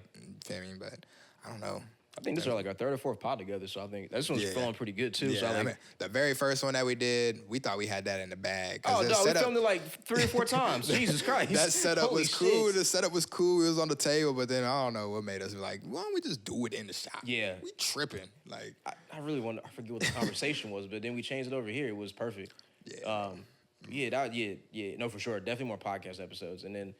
A: Feel me? But I don't know.
B: I think this is like our 3rd or 4th pod together, so I think this one's feeling pretty good too.
A: Yeah,
B: so
A: I mean, the very first one that we did, we thought we had that in the bag.
B: Oh, no, we filmed it like 3 or 4 times. Jesus Christ.
A: That setup was cool. The setup was cool. It was on the table, but then I don't know what made us be like, why don't we just do it in the shop? Yeah. We tripping. Like,
B: I really I forget what the conversation was, but then we changed it over here. It was perfect.
A: Yeah.
B: No, for sure. Definitely more podcast episodes. And then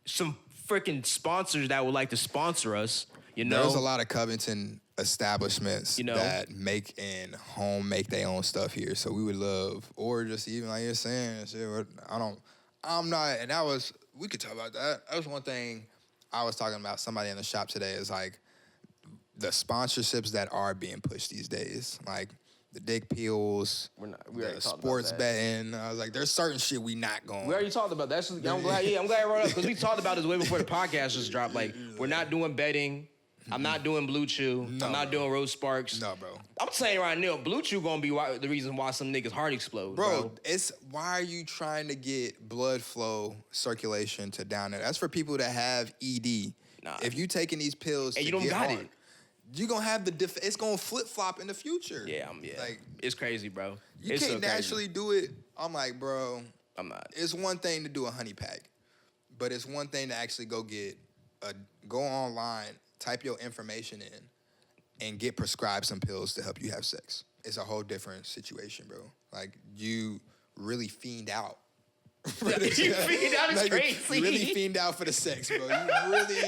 B: some freaking sponsors that would like to sponsor us, you know?
A: There's a lot of Covington establishments that make their own stuff here. So we would love, or just even like you're saying, shit, we could talk about that. That was one thing I was talking about somebody in the shop today is like the sponsorships that are being pushed these days. Like the dick pills, the sports betting. I was like, there's certain shit we not going.
B: We already talked about that. I'm glad I brought it up because we talked about this way before the podcast just dropped. Like, we're not doing betting. I'm not doing Blue Chew. No, I'm not doing Rose Sparks.
A: No, bro.
B: I'm saying right now, Blue Chew gonna be the reason why some niggas' heart explodes, bro.
A: It's why are you trying to get blood flow circulation to down there? That's for people that have ED.
B: Nah.
A: If you taking these pills
B: and
A: to
B: you don't
A: get
B: got
A: hard,
B: it,
A: you're gonna have it's gonna flip flop in the future.
B: Yeah, like it's crazy, bro.
A: You can't naturally do it. I'm like, bro,
B: I'm not.
A: It's one thing to do a honey pack, but it's one thing to actually go online, type your information in, and get prescribed some pills to help you have sex. It's a whole different situation, bro. Like, you really fiend out.
B: You fiend out is
A: like,
B: crazy.
A: You really fiend out for the sex, bro. You really,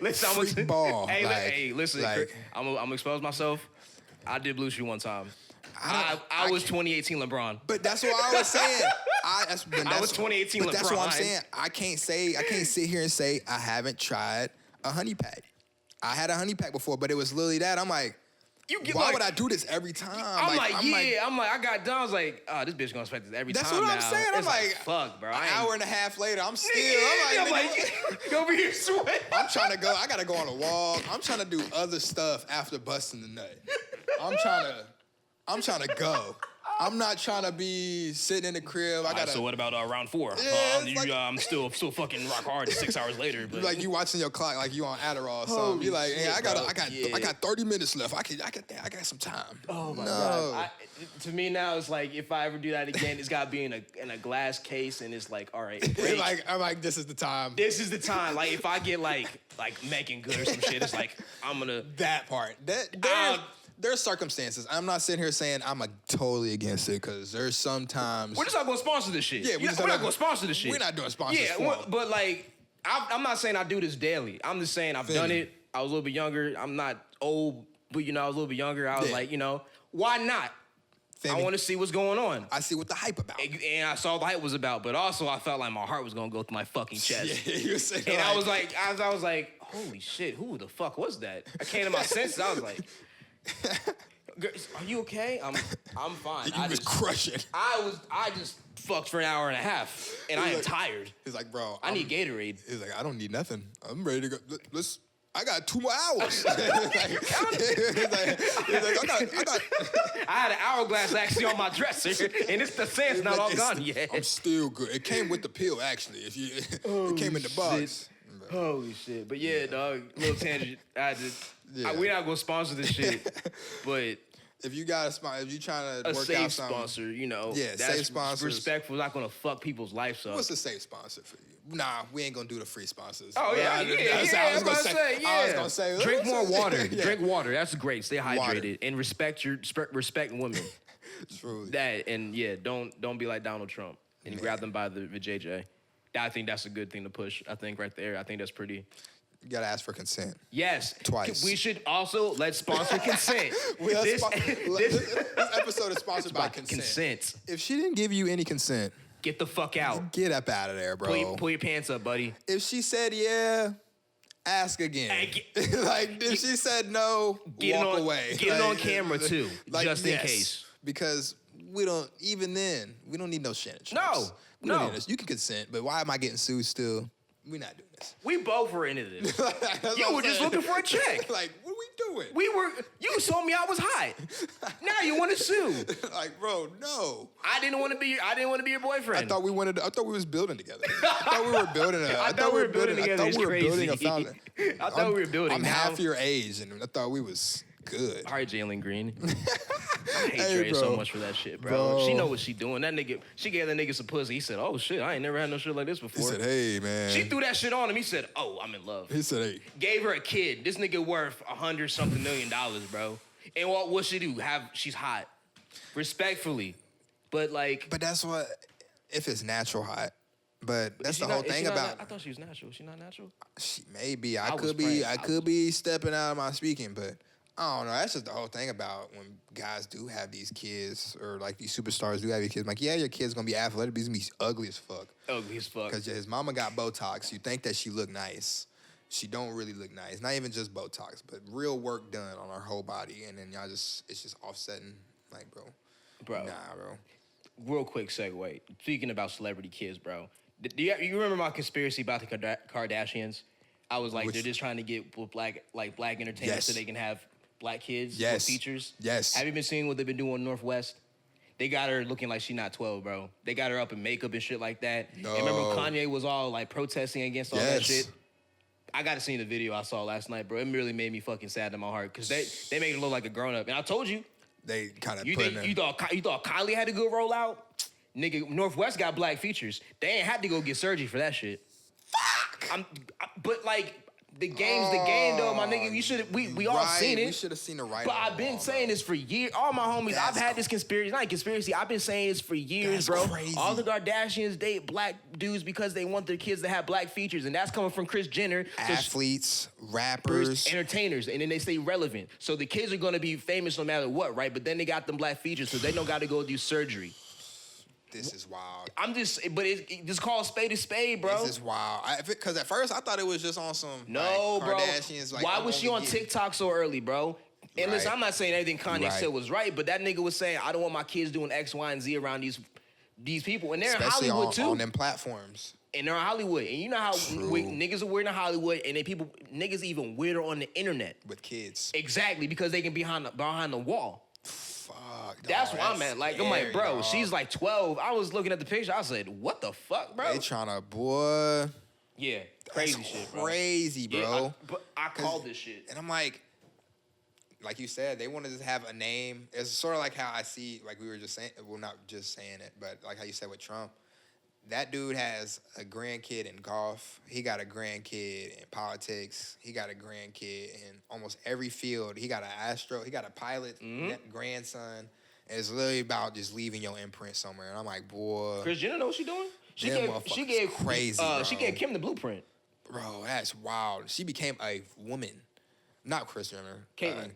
B: listen,
A: freak ball.
B: Hey, listen, I'm gonna expose myself. I did Blue Chew one time. I was 2018 LeBron.
A: But that's what I was saying. I
B: was 2018 LeBron.
A: But that's what I'm saying. I can't sit here and say I haven't tried a honey pack. I had a honey pack before, but it was literally that. I'm like, why would I do this every time?
B: I got done. I was like, oh, this bitch gonna expect this every time.
A: That's what I'm saying. I'm like,
B: fuck, bro.
A: An hour and a half later, I'm still. I'm like,
B: go over here sweat.
A: I'm trying to go. I gotta go on a walk. I'm trying to do other stuff after busting the nut. I'm trying to go. I'm not trying to be sitting in the crib.
B: So what about round 4? I'm still fucking rock hard 6 hours later. But
A: like you watching your clock, like you on Adderall. So be like, hey, I got 30 minutes left. I got some time.
B: Oh my god. To me now, it's like if I ever do that again, it's got to be in a glass case, and it's like, all right,
A: I'm like, this is the time.
B: This is the time. Like if I get like making good or some shit, it's like I'm gonna
A: that part. There's circumstances. I'm not sitting here saying I'm totally against it, because there's sometimes
B: we're just not gonna sponsor this shit. Yeah, we're not gonna sponsor this shit.
A: We're not doing sponsors.
B: Yeah, but like I'm not saying I do this daily. I'm just saying I've done it. I was a little bit younger. I'm not old, but I was a little bit younger. I was like, why not? I want to see what's going on.
A: I see what the hype about.
B: And I saw what the hype was about, but also I felt like my heart was gonna go through my fucking chest.
A: Yeah, you were saying.
B: And I was like, holy shit, who the fuck was that? I came to my senses. I was like, are you okay? I'm fine.
A: You was crushing.
B: I just fucked for an hour and a half, and I am tired.
A: He's like, bro,
B: I need Gatorade.
A: He's like, I don't need nothing. I'm ready to go. I got 2 more hours.
B: I had an hourglass actually on my dresser, and it's the sand's not all gone yet.
A: I'm still good. It came with the pill, actually. It came in the box.
B: Holy shit. But yeah, dog, little tangent. We're not gonna sponsor this shit, but
A: if you got if you trying to work
B: safe
A: out something,
B: sponsor, that's
A: safe sponsors,
B: respectful. Not gonna fuck people's lives up.
A: What's a safe sponsor for you? Nah, we ain't gonna do the free sponsors.
B: Oh yeah, I was gonna say. Drink more water.
A: Yeah.
B: Drink water. That's great. Stay hydrated and respect women.
A: Truly.
B: That and don't be like Donald Trump and grab them by the JJ. I think that's a good thing to push. I think right there. I think that's pretty.
A: You gotta ask for consent.
B: Yes.
A: Twice.
B: We should also let's sponsor consent.
A: This episode is sponsored by consent. If she didn't give you any consent,
B: get the fuck out.
A: Get up out of there, bro.
B: Pull your pants up, buddy.
A: If she said yeah, ask again. Like if she said no, walk away.
B: Get it on camera too, just in case.
A: Because we don't need no shit.
B: No.
A: You can consent, but why am I getting sued still? We're not doing this.
B: We both were into this. You were just looking for a check.
A: Like, what are we doing?
B: You told me I was hot. Now you want to sue.
A: Like, bro, no.
B: I didn't want to be your boyfriend.
A: I thought we was building together. I thought we were building
B: I thought we were building together. It's crazy.
A: I thought we were building. I'm half your age, and I thought we was good.
B: All right, Jalen Green. I hate Dre so much for that shit, bro. She know what she doing. That nigga, she gave that nigga some pussy. He said, "Oh shit, I ain't never had no shit like this before."
A: He said, "Hey, man."
B: She threw that shit on him. He said, "Oh, I'm in love."
A: He said, "Hey."
B: Gave her a kid. This nigga worth $100-something million, bro. And what she do? She's hot, respectfully, but like.
A: But that's what if it's natural hot. But that's the whole thing about.
B: I thought she was natural. Is she not natural?
A: She may be. I could be stepping out of my speaking, but. I don't know. That's just the whole thing about when guys do have these kids or like these superstars do have these kids. I'm like, yeah, your kid's gonna be athletic, but he's gonna be ugly as fuck.
B: Ugly as fuck.
A: Because his mama got Botox. You think that she look nice. She don't really look nice. Not even just Botox, but real work done on her whole body. And then it's just offsetting. Like, bro. Nah, bro.
B: Real quick segue. Speaking about celebrity kids, bro. Do you remember my conspiracy about the Kardashians? I was like, they're just trying to get black entertainment so they can have black kids with features.
A: Yes.
B: Have you been seeing what they've been doing on Northwest? They got her looking like she's not 12, bro. They got her up in makeup and shit like that. No. And remember Kanye was all like protesting against all that shit? I got to see the video I saw last night, bro. It really made me fucking sad in my heart because they made it look like a grown up. And I told you,
A: they kind of
B: you thought Kylie had to go roll out. Nigga, Northwest got black features. They ain't had to go get surgery for that shit.
A: Fuck.
B: But like. The game's the game, though, my nigga. We all seen it.
A: We should have seen the right.
B: But I've been saying this for years. All my homies, I've had this conspiracy. Not a conspiracy. I've been saying this for years, bro.
A: Crazy.
B: All the Kardashians date black dudes because they want their kids to have black features, and that's coming from Kris Jenner.
A: Athletes, rappers,
B: entertainers, and then they stay relevant. So the kids are gonna be famous no matter what, right? But then they got them black features, so they don't got to go do surgery.
A: This is wild.
B: Just call a spade, bro.
A: This is wild. Because at first I thought it was just on some
B: Kardashians.
A: Bro.
B: Like, why was she on TikTok so early, bro? And listen, I'm not saying everything Kanye said was right, but that nigga was saying, I don't want my kids doing X, Y, and Z around these people. And they're
A: especially
B: in Hollywood, too.
A: On them platforms.
B: And they're in Hollywood. And you know how niggas are weird in Hollywood, and then niggas even weirder on the internet.
A: With kids.
B: Exactly, because they can be behind the wall.
A: Fuck.
B: That's where I'm at. Like, I'm like, bro, she's like 12. I was looking at the picture. I said, what the fuck, bro?
A: They trying to, boy.
B: Yeah, crazy shit, bro.
A: Crazy, bro.
B: Yeah, I called this shit.
A: And I'm like you said, they wanted to have a name. It's sort of like how I see, like we were just saying, well, not just saying it, but like how you said with Trump. That dude has a grandkid in golf. He got a grandkid in politics. He got a grandkid in almost every field. He got he got a pilot grandson. And it's literally about just leaving your imprint somewhere. And I'm like, boy.
B: Kris Jenner know what she doing? She gave
A: crazy, bro.
B: She gave Kim the blueprint.
A: Bro, that's wild. She became a woman. Not Kris Jenner. Caitlyn.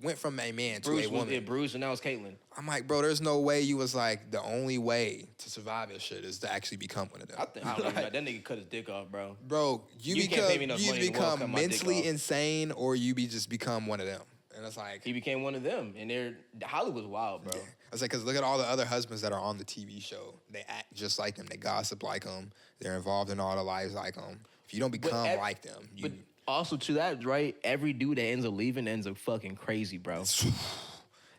A: Went from a man to a woman.
B: Bruce, and now it's Caitlyn.
A: I'm like, bro, there's no way you was like, the only way to survive this shit is to actually become one of them.
B: I don't know. That nigga cut his dick off, bro.
A: Bro, you become mentally insane or you just become one of them. And it's like...
B: He became one of them. And Hollywood's wild, bro. Yeah.
A: I was like, because look at all the other husbands that are on the TV show. They act just like them. They gossip like them. They're involved in all the lives like them. If you don't become like them, you...
B: But also, to that, right, every dude that ends up leaving ends up fucking crazy, bro.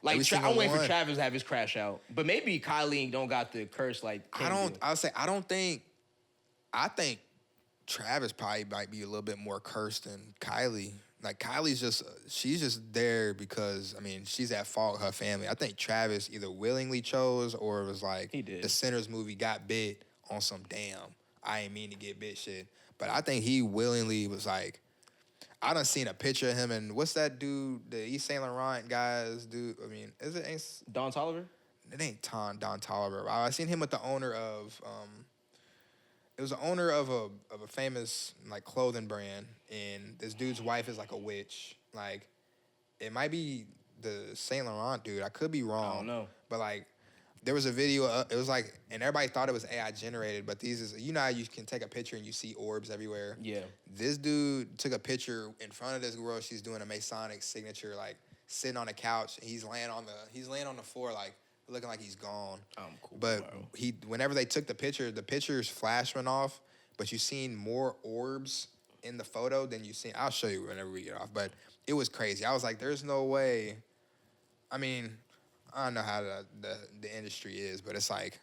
B: Like, I'm waiting for Travis to have his crash out. But maybe Kylie don't got the curse like Kim
A: I think Travis probably might be a little bit more cursed than Kylie. Like, she's just there because, I mean, she's at fault, her family. I think Travis either willingly chose or it was like the Sinners movie got bit on some I ain't mean to get bit shit. But I think he willingly was like, I done seen a picture of him and what's that dude, the East St. Laurent guys dude? I mean, ain't
B: Don Toliver?
A: It ain't Don Toliver. I seen him with the owner of, it was the owner of a famous like clothing brand, and this dude's wife is like a witch. Like, it might be the Saint Laurent dude. I could be wrong.
B: I don't know.
A: But like, there was a video. It was like, and everybody thought it was AI generated. But you know how you can take a picture and you see orbs everywhere.
B: Yeah.
A: This dude took a picture in front of this girl. She's doing a Masonic signature, like sitting on a couch. And he's laying on the floor, like looking like he's gone.
B: I'm cool.
A: But whenever they took the picture's flash went off. But you seen more orbs in the photo than you seen. I'll show you whenever we get off. But it was crazy. I was like, there's no way. I mean, I don't know how the industry is, but it's like,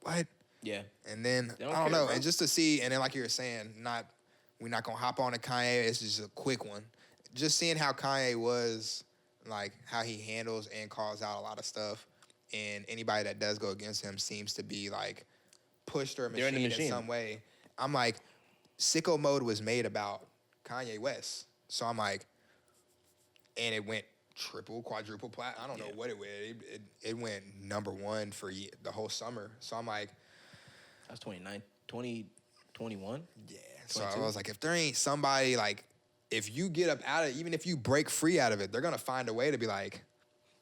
A: what?
B: Yeah.
A: And then, I don't know. Bro. And just to see, and then like you were saying, we're not going to hop on to Kanye. It's just a quick one. Just seeing how Kanye was, like how he handles and calls out a lot of stuff. And anybody that does go against him seems to be like pushed or machined in some way. I'm like, Sicko Mode was made about Kanye West. So I'm like, and it went triple, quadruple plat. I don't know what it went. It went #1 for the whole summer. So I'm like,
B: that's 2021.
A: Yeah. 22? So I was like, if there ain't somebody like, if you get up out of it, even if you break free out of it, they're gonna find a way to be like,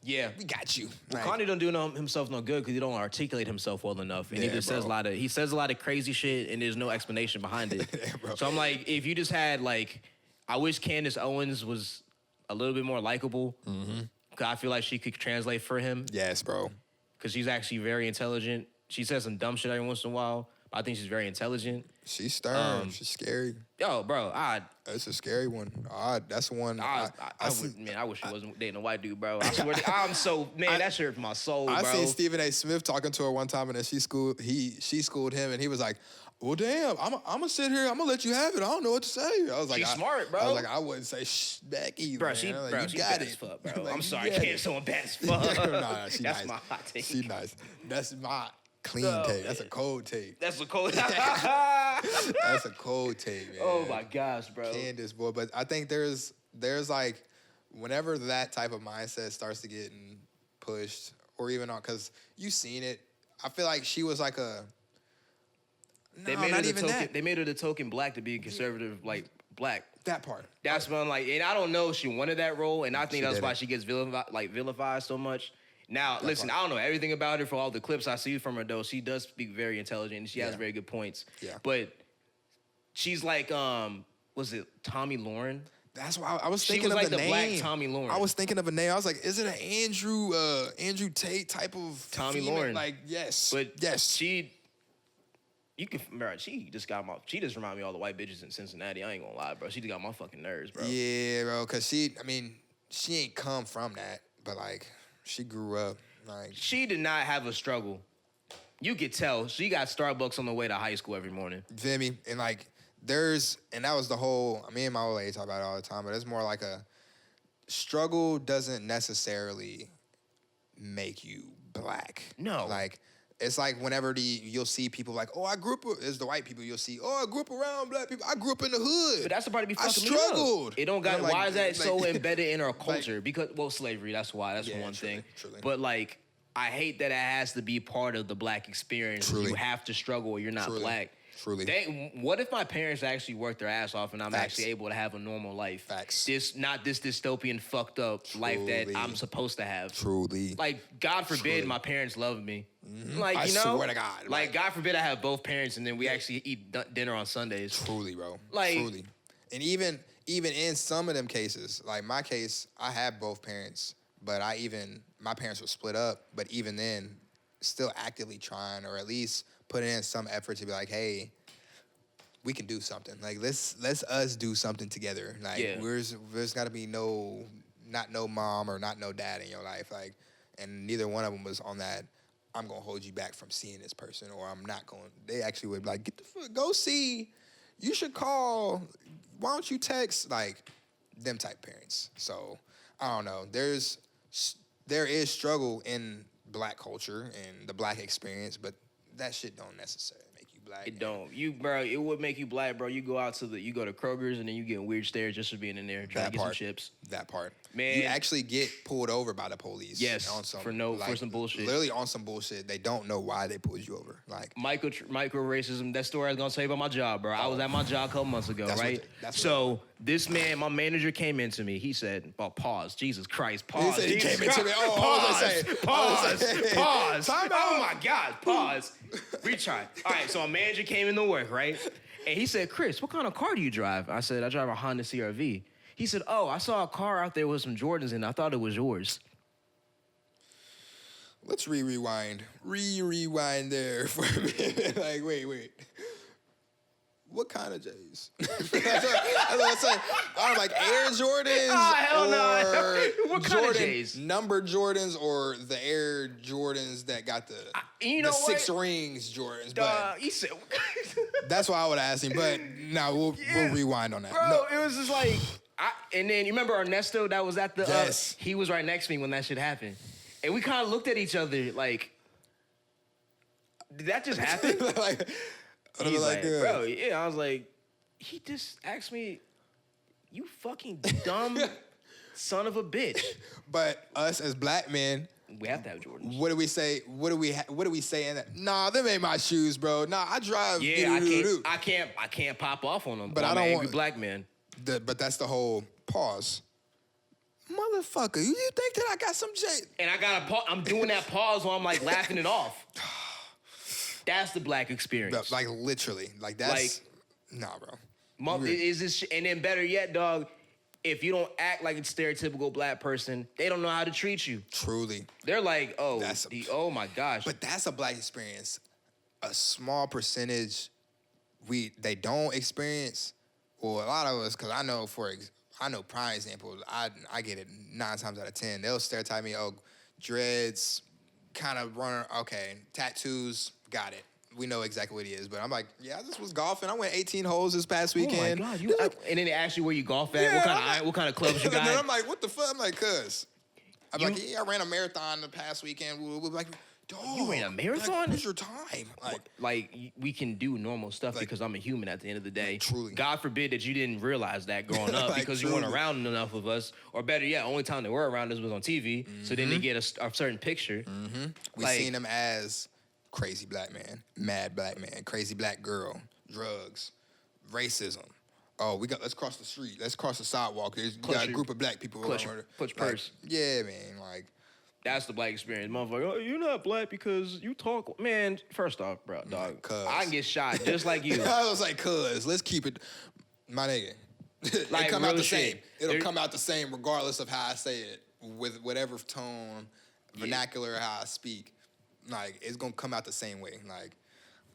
A: yeah, we got you.
B: Well, Kanye don't do himself no good because he don't articulate himself well enough, and he says a lot of crazy shit, and there's no explanation behind it. So I'm like, if you just had like, I wish Candace Owens was a little bit more likable. Mm-hmm. Cause I feel like she could translate for him.
A: Yes, bro.
B: Because she's actually very intelligent. She says some dumb shit every once in a while, I think she's very intelligent.
A: She's stern. She's scary.
B: Yo, bro,
A: That's a scary one. That's one.
B: I wish she wasn't dating a white dude, bro. I swear I'm so, man, that shit hurt my soul, bro.
A: I seen Stephen A. Smith talking to her one time, and then she schooled him, and he was like, well, damn, I'm gonna sit here, I'm gonna let you have it. I don't know what to say. I was like,
B: she's smart, bro.
A: I was like, I wouldn't say shh back either.
B: Bro,
A: man.
B: she
A: like,
B: bad as fuck, bro.
A: Like,
B: I'm sorry, I can't someone bad as fuck.
A: Nah,
B: That's
A: nice.
B: my hot take.
A: She nice. That's my clean take. That's a cold take.
B: That's a cold.
A: That's a cold take, man.
B: Oh my gosh, bro.
A: Candace, boy. But I think there's like, whenever that type of mindset starts to get pushed, or even on, because you've seen it. I feel like she was like a.
B: They made her the token. They made her the token black to be conservative, like black.
A: That part.
B: That's when I'm like, and I don't know if she wanted that role, and I think that's why she gets vilified so much. Now, listen, I don't know everything about her for all the clips I see from her, though. She does speak very intelligent, and she has very good points. Yeah. But she's like, was it Tommy Lauren?
A: That's why I was thinking of
B: like
A: the name.
B: Black Tommy Lauren.
A: I was thinking of a name. I was like, is it an Andrew Tate type of
B: Tommy
A: female?
B: Lauren?
A: Like, yes.
B: But
A: yes.
B: She just reminded me of all the white bitches in Cincinnati. I ain't gonna lie, bro. She just got my fucking nerves, bro.
A: Yeah, bro. Cause she ain't come from that, but like, she grew up. Like,
B: she did not have a struggle. You could tell she got Starbucks on the way to high school every morning.
A: You feel me? And like, and that was the whole. Me and my old lady talk about it all the time, but it's more like a struggle doesn't necessarily make you black.
B: No,
A: like. It's like whenever you'll see people like, oh, I grew up, it's the white people you'll see, oh, I grew up around black people. I grew up in the hood.
B: But that's the part to be fucking
A: me up. I struggled.
B: It don't got, why is that so embedded in our culture? Because, slavery, that's why. That's one thing.
A: Truly.
B: But like, I hate that it has to be part of the black experience. You have to struggle or you're not black.
A: Truly.
B: What if my parents actually worked their ass off and I'm actually able to have a normal life?
A: Facts.
B: Not this dystopian, fucked up life that I'm supposed to have.
A: Truly.
B: Like, God forbid my parents love me.
A: Mm-hmm.
B: Like,
A: I swear to God.
B: Like, God forbid I have both parents and then we actually eat dinner on Sundays.
A: Truly, bro.
B: Like,
A: truly. And even in some of them cases, like my case, I had both parents, but my parents were split up, but even then, still actively trying, or at least put in some effort to be like, hey, we can do something. Like, let's us do something together. Like, there's got to be not no mom or not no dad in your life. Like, and neither one of them was on that. I'm gonna hold you back from seeing this person, or I'm not going. They actually would be like, get the fuck, go see. You should call. Why don't you text? Like, them type parents. So I don't know. There is struggle in black culture and the black experience, but that shit don't necessarily make you black.
B: It don't. It would make you black, bro. You go to Kroger's and then you get weird stares just for being in there trying to get some chips.
A: That part.
B: Man.
A: You actually get pulled over by the police.
B: Yes, for some bullshit.
A: Literally on some bullshit. They don't know why they pulled you over. Like,
B: micro racism. That story I was gonna tell you about my job, bro. I was at my job a couple months ago, right? This man, my manager came into me. He said, pause. Jesus Christ, pause.
A: He came into me.
B: Pause. Oh my God, pause. Retry. All right, so a manager came into work, right? And he said, Chris, what kind of car do you drive? I said, I drive a Honda CR-V. He said, oh, I saw a car out there with some Jordans in it. I thought it was yours.
A: Let's rewind. Rewind there for a minute. Like, wait. What kind of J's? That's what I say. I'm like Air Jordans.
B: Oh, hell no. What kind of J's?
A: Number Jordans or the Air Jordans that got the 6 rings Jordans. But
B: he said,
A: that's why I would ask him. But we'll rewind on that.
B: Bro, it was just like, and then you remember Ernesto that was at the, he was right next to me when that shit happened. And we kind of looked at each other like, did that just happen? He's like, bro, I was like, he just asked me, you fucking dumb son of a bitch.
A: But us as black men,
B: we have to have Jordans.
A: What do we say? What do we say in that? Nah, them ain't my shoes, bro. Nah, I drive.
B: Yeah, I can't pop off on them.
A: But I don't want
B: black man.
A: But that's the whole pause. Motherfucker, you think that I got some shit?
B: And I got I'm doing that pause while I'm like laughing it off. That's the black experience.
A: Like literally, like that's nah, bro.
B: Is this? And then better yet, dog. If you don't act like a stereotypical black person, they don't know how to treat you.
A: Truly,
B: they're like, oh my gosh.
A: But that's a black experience. a small percentage they don't experience, or a lot of us, because I know prime example, I get it 9 times out of 10. They'll stereotype me, oh, dreads, kind of runner, okay, tattoos, got it. We know exactly what he is, but I'm like, yeah, I just was golfing. I went 18 holes this past weekend.
B: Oh my God! And then they ask you where you golf at, yeah, what kind of clubs you got.
A: And I'm like, what the fuck? I'm like, cuz. I'm like, yeah, I ran a marathon the past weekend. We're like, dog,
B: you ran a marathon?
A: Like, what's your time?
B: Like we can do normal stuff because I'm a human at the end of the day.
A: Truly.
B: God forbid that you didn't realize that growing up because you weren't around enough of us. Or better yet, only time they were around us was on TV. So then they get a certain picture.
A: We seen them as crazy black man, mad black man, crazy black girl, drugs, racism. Oh, let's cross the street. Let's cross the sidewalk. We got a group of black people.
B: Clutch purse.
A: Yeah, man. Like,
B: that's the black experience. Motherfucker, oh, you're not black because you talk. Man, first off, bro, dog, I can get shot just like you.
A: I was like, cuz, let's keep it, my nigga. Like, it come out the same. It'll come out the same regardless of how I say it, with whatever tone, vernacular, how I speak. Like, it's gonna come out the same way. Like,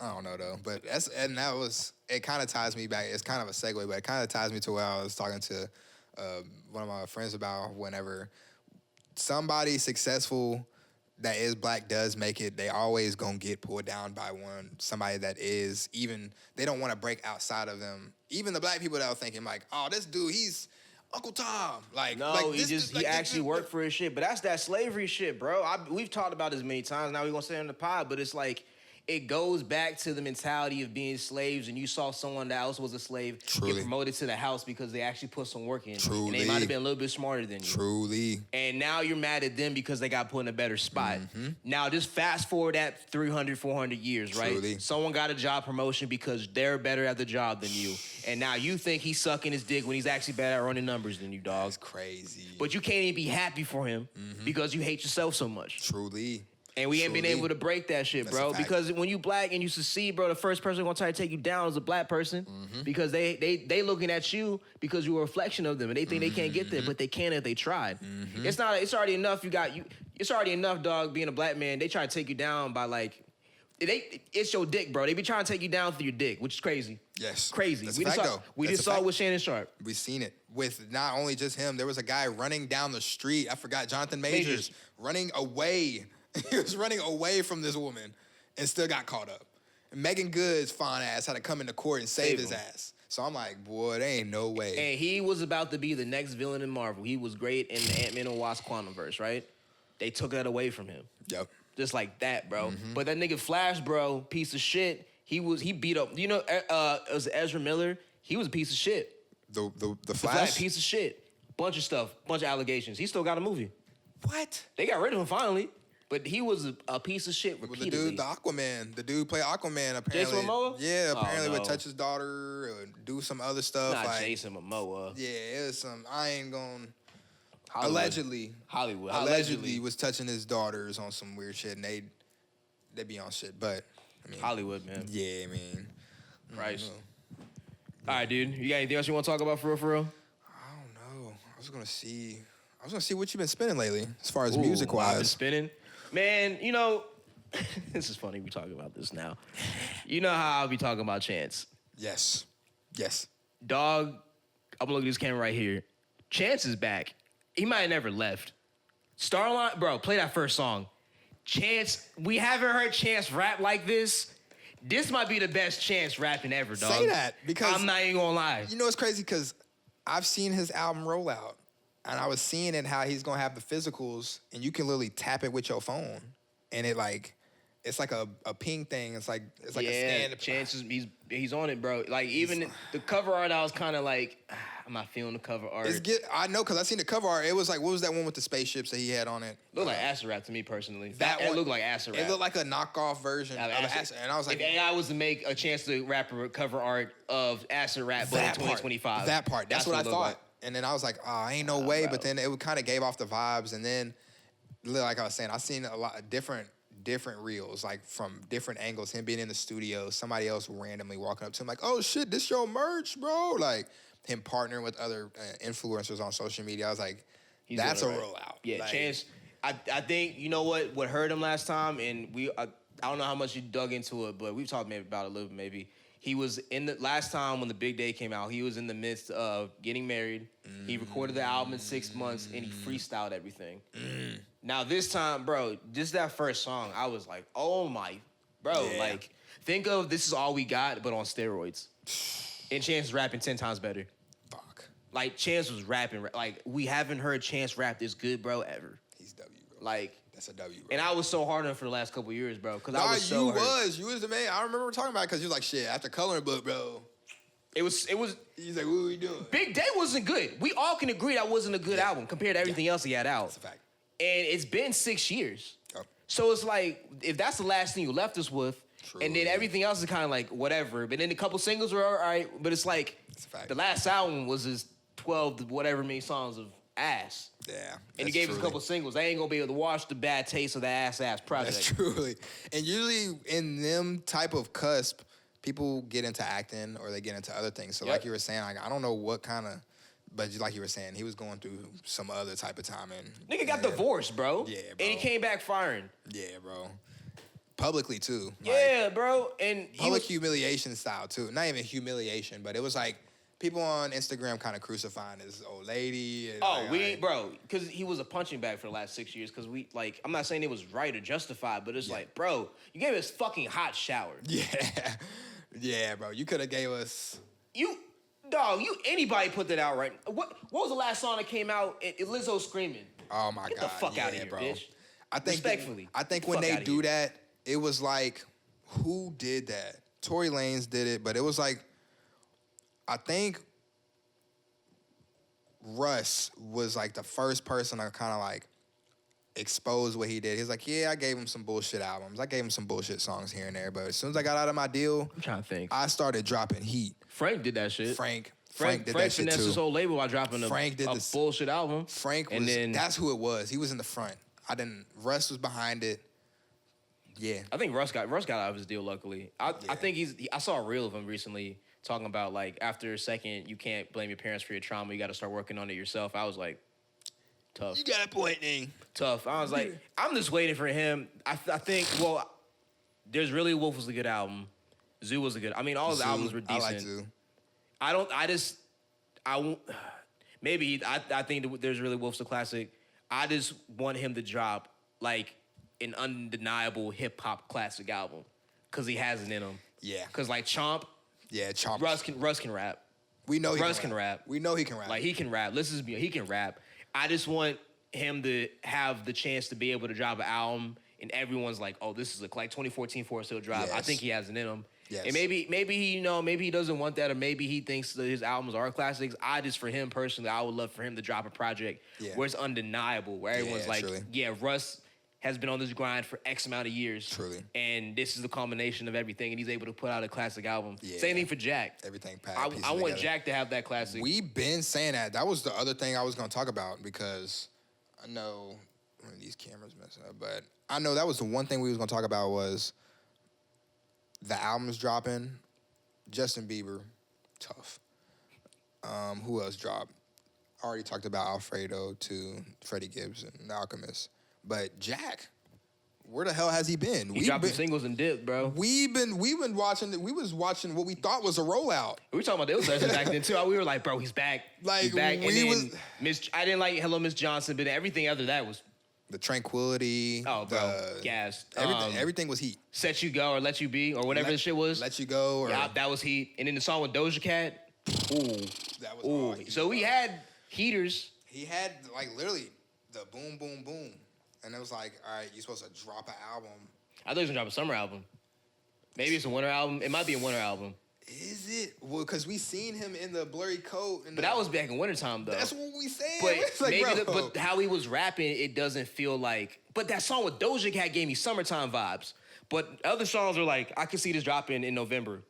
A: I don't know though, but it kind of ties me back. It's kind of a segue, but it kind of ties me to what I was talking to one of my friends about. Whenever somebody successful that is black does make it, they always gonna get pulled down by somebody that is, even they don't want to break outside of them. Even the black people that are thinking like, oh, this dude, he's Uncle Tom. Like,
B: no,
A: like
B: he actually worked for his shit. But that's that slavery shit, bro. We've talked about this many times. Now we're gonna say it on the pod, but it's like, it goes back to the mentality of being slaves, and you saw someone that else was a slave get promoted to the house because they actually put some work in.
A: Truly.
B: And they might have been a little bit smarter than you.
A: Truly.
B: And now you're mad at them because they got put in a better spot. Now just fast forward that 300, 400 years, right?
A: Truly.
B: Someone got a job promotion because they're better at the job than you. And now you think he's sucking his dick when he's actually better at running numbers than you, dog.
A: That's crazy.
B: But you can't even be happy for him because you hate yourself so much.
A: Truly.
B: And we ain't been able to break that shit, bro. Because when you black and you succeed, bro, the first person gonna try to take you down is a black person. Because they looking at you because you're a reflection of them, and they think they can't get there, but they can if they tried. It's already enough. It's already enough, dog. Being a black man, they try to take you down by like, it's your dick, bro. They be trying to take you down through your dick, which is crazy.
A: Yes,
B: crazy.
A: That's
B: we just saw it with Shannon Sharp.
A: We seen it with not only just him. There was a guy running down the street. I forgot, Jonathan Majors running away. He was running away from this woman and still got caught up. And Megan Good's fine ass had to come into court and save his ass. So I'm like, boy, there ain't no way.
B: And he was about to be the next villain in Marvel. He was great in the Ant-Man and Wasp Quantumverse, right? They took that away from him.
A: Yep.
B: Just like that, bro. But that nigga Flash, bro, piece of shit. He beat up. You know, it was Ezra Miller. He was a piece of shit.
A: The Flash?
B: Flash, piece of shit. Bunch of stuff. Bunch of allegations. He still got a movie.
A: What?
B: They got rid of him finally. But he was a piece of shit repeatedly.
A: The dude, the Aquaman. The dude played Aquaman, apparently.
B: Jason Momoa?
A: Yeah, apparently would touch his daughter or do some other stuff.
B: Not
A: like,
B: Jason Momoa.
A: Yeah, it was some, I ain't gonna...
B: Hollywood.
A: Allegedly was touching his daughters on some weird shit, and they be on shit, but... I mean,
B: Hollywood, man.
A: Yeah, I mean...
B: Right. All right, dude. You got anything else you want to talk about for real, for real?
A: I don't know. I was gonna see what you've been spinning lately, as far as music-wise.
B: I've been spinning? Man, you know, this is funny we talking about this now. You know how I'll be talking about Chance.
A: Yes.
B: Dog, I'm gonna look at this camera right here. Chance is back. He might have never left. Starline, bro, play that first song. Chance, we haven't heard Chance rap like this. This might be the best Chance rapping ever, dog.
A: Say that, because...
B: I'm not even gonna lie.
A: You know what's crazy? Because I've seen his album roll out. And I was seeing it how he's gonna have the physicals, and you can literally tap it with your phone, and it's like a ping thing. It's like a stand.
B: Chances he's on it, bro. Like even the cover art, I was kind of like, I'm not feeling the cover art.
A: I know, because I seen the cover art. It was like, what was that one with the spaceships that he had on it?
B: Looked like acid rap to me personally.
A: It
B: looked like acid rap.
A: It looked like a knockoff version of acid. And I was like,
B: if AI was to make a Chance to rap a cover art of acid rap, but in 2025,
A: that part. That's what I thought. Like. And then I was like, oh, ain't no way. Bro. But then it kind of gave off the vibes. And then, like I was saying, I seen a lot of different reels, like from different angles. Him being in the studio, somebody else randomly walking up to him like, oh shit, this your merch, bro. Like him partnering with other influencers on social media. I was like, that's a rollout.
B: Yeah,
A: like,
B: Chance. I think, you know what hurt him last time, and I don't know how much you dug into it, but we've talked maybe about it a little bit. Maybe he was in the last time when the big day came out. He was in the midst of getting married. He recorded the album in 6 months, and he freestyled everything. Now this time, bro, just that first song, I was like, oh my, bro, like think of This Is All We Got, but on steroids. And Chance is rapping 10 times better.
A: Fuck.
B: Like Chance was rapping, like we haven't heard Chance rap this good, bro, ever.
A: He's W, bro.
B: Like.
A: That's a W, bro.
B: And I was so hard on him for the last couple of years, bro. Because I was so
A: you
B: hurt.
A: was the man. I remember talking about it because you was like, shit, after Coloring Book, bro.
B: It was.
A: He's like, what are we doing?
B: Big Day wasn't good. We all can agree that wasn't a good album compared to everything else he had out.
A: That's a fact.
B: And it's been 6 years.
A: Oh.
B: So it's like, if that's the last thing you left us with,
A: True.
B: and then everything else is kind of like whatever. But then a couple singles were all right. But it's like, the last album was his 12 whatever many songs of ass.
A: Yeah.
B: And he gave us a couple singles. They ain't gonna be able to wash the bad taste of the ass project.
A: That's truly. And usually in them type of cusp, people get into acting or they get into other things. So like you were saying, like I don't know what kind of, but like you were saying, he was going through some other type of time. And
B: nigga got divorced, bro.
A: Yeah, bro.
B: And he came back firing.
A: Yeah, bro. Publicly too.
B: Yeah, bro. And
A: public humiliation style too. Not even humiliation, but it was like people on Instagram kind of crucifying this old lady. And
B: bro, because he was a punching bag for the last 6 years. Because I'm not saying it was right or justified, but it's like, bro, you gave us fucking hot shower.
A: Yeah, bro. You could have gave us.
B: Anybody put that out right? What was the last song that came out? Lizzo screaming.
A: Oh my god!
B: Get the fuck out of here,
A: bro.
B: bitch.
A: Respectfully. I think when they do that, it was like, who did that? Tory Lanez did it, but it was like, I think Russ was like the first person to kind of like expose what he did. He's like, yeah, I gave him some bullshit albums. I gave him some bullshit songs here and there, but as soon as I got out of my deal,
B: I'm trying to think.
A: I started dropping heat.
B: Frank did that shit.
A: Frank did that shit too.
B: His whole label while dropping a bullshit album.
A: That's who it was. He was in the front. Russ was behind it. Yeah.
B: I think Russ got out of his deal, luckily. I think I saw a reel of him recently talking about, like, after a second, you can't blame your parents for your trauma. You got to start working on it yourself. I was like, tough.
A: You got a point, Ning.
B: Tough. I was like, I'm just waiting for him. I think, well, There's Really Wolf was a good album. Zoo was a good. I mean, all his albums were decent.
A: I like Zoo.
B: I won't. Maybe I think There's Really Wolf's a classic. I just want him to drop like an undeniable hip hop classic album because he has it in him.
A: Yeah.
B: Because like Chomp.
A: Yeah, Chomp.
B: Russ can rap.
A: We know
B: Russ can rap.
A: We know he can rap.
B: Like he can rap. He can rap. I just want him to have the chance to be able to drop an album and everyone's like, oh, this is like 2014 Forest Hill Drive. Yes. I think he has it in him.
A: Yes.
B: And maybe he doesn't want that, or maybe he thinks that his albums are classics. For him personally, I would love for him to drop a project where it's undeniable, where everyone's like, truly. Yeah, Russ has been on this grind for X amount of years.
A: Truly.
B: And this is the culmination of everything, and he's able to put out a classic album.
A: Yeah.
B: Same thing for Jack.
A: Everything packed.
B: I want Jack to have that classic.
A: We've been saying that. That was the other thing I was going to talk about, because I know one of these cameras messing up, but I know that was the one thing we was going to talk about was the albums dropping. Justin Bieber, tough. Who else dropped? I already talked about Alfredo to Freddie Gibbs and The Alchemist. But Jack, where the hell has he been?
B: He dropped singles and dip, bro.
A: We was watching what we thought was a rollout.
B: We were talking about the Illosophical back then too. We were like, bro, he's back. He's back. I didn't like Hello Miss Johnson, but everything after that was
A: the Tranquility.
B: Oh, bro, gas.
A: Everything was heat.
B: Set You Go or Let You Be or whatever the shit was.
A: Let You Go. Or,
B: yeah, that was heat. And then the song with Doja Cat. Ooh,
A: that was hard.
B: So we had heaters.
A: He had like literally the boom, boom, boom. And it was like, all right, you're supposed to drop an album.
B: I thought he was gonna drop a summer album. Maybe it's a winter album. It might be a winter album.
A: Is it? Well, because we seen him in the blurry coat.
B: But that was back in wintertime, though.
A: That's what we said.
B: But like, but how he was rapping, it doesn't feel like. But that song with Doja Cat gave me summertime vibes. But other songs are like, I can see this dropping in November,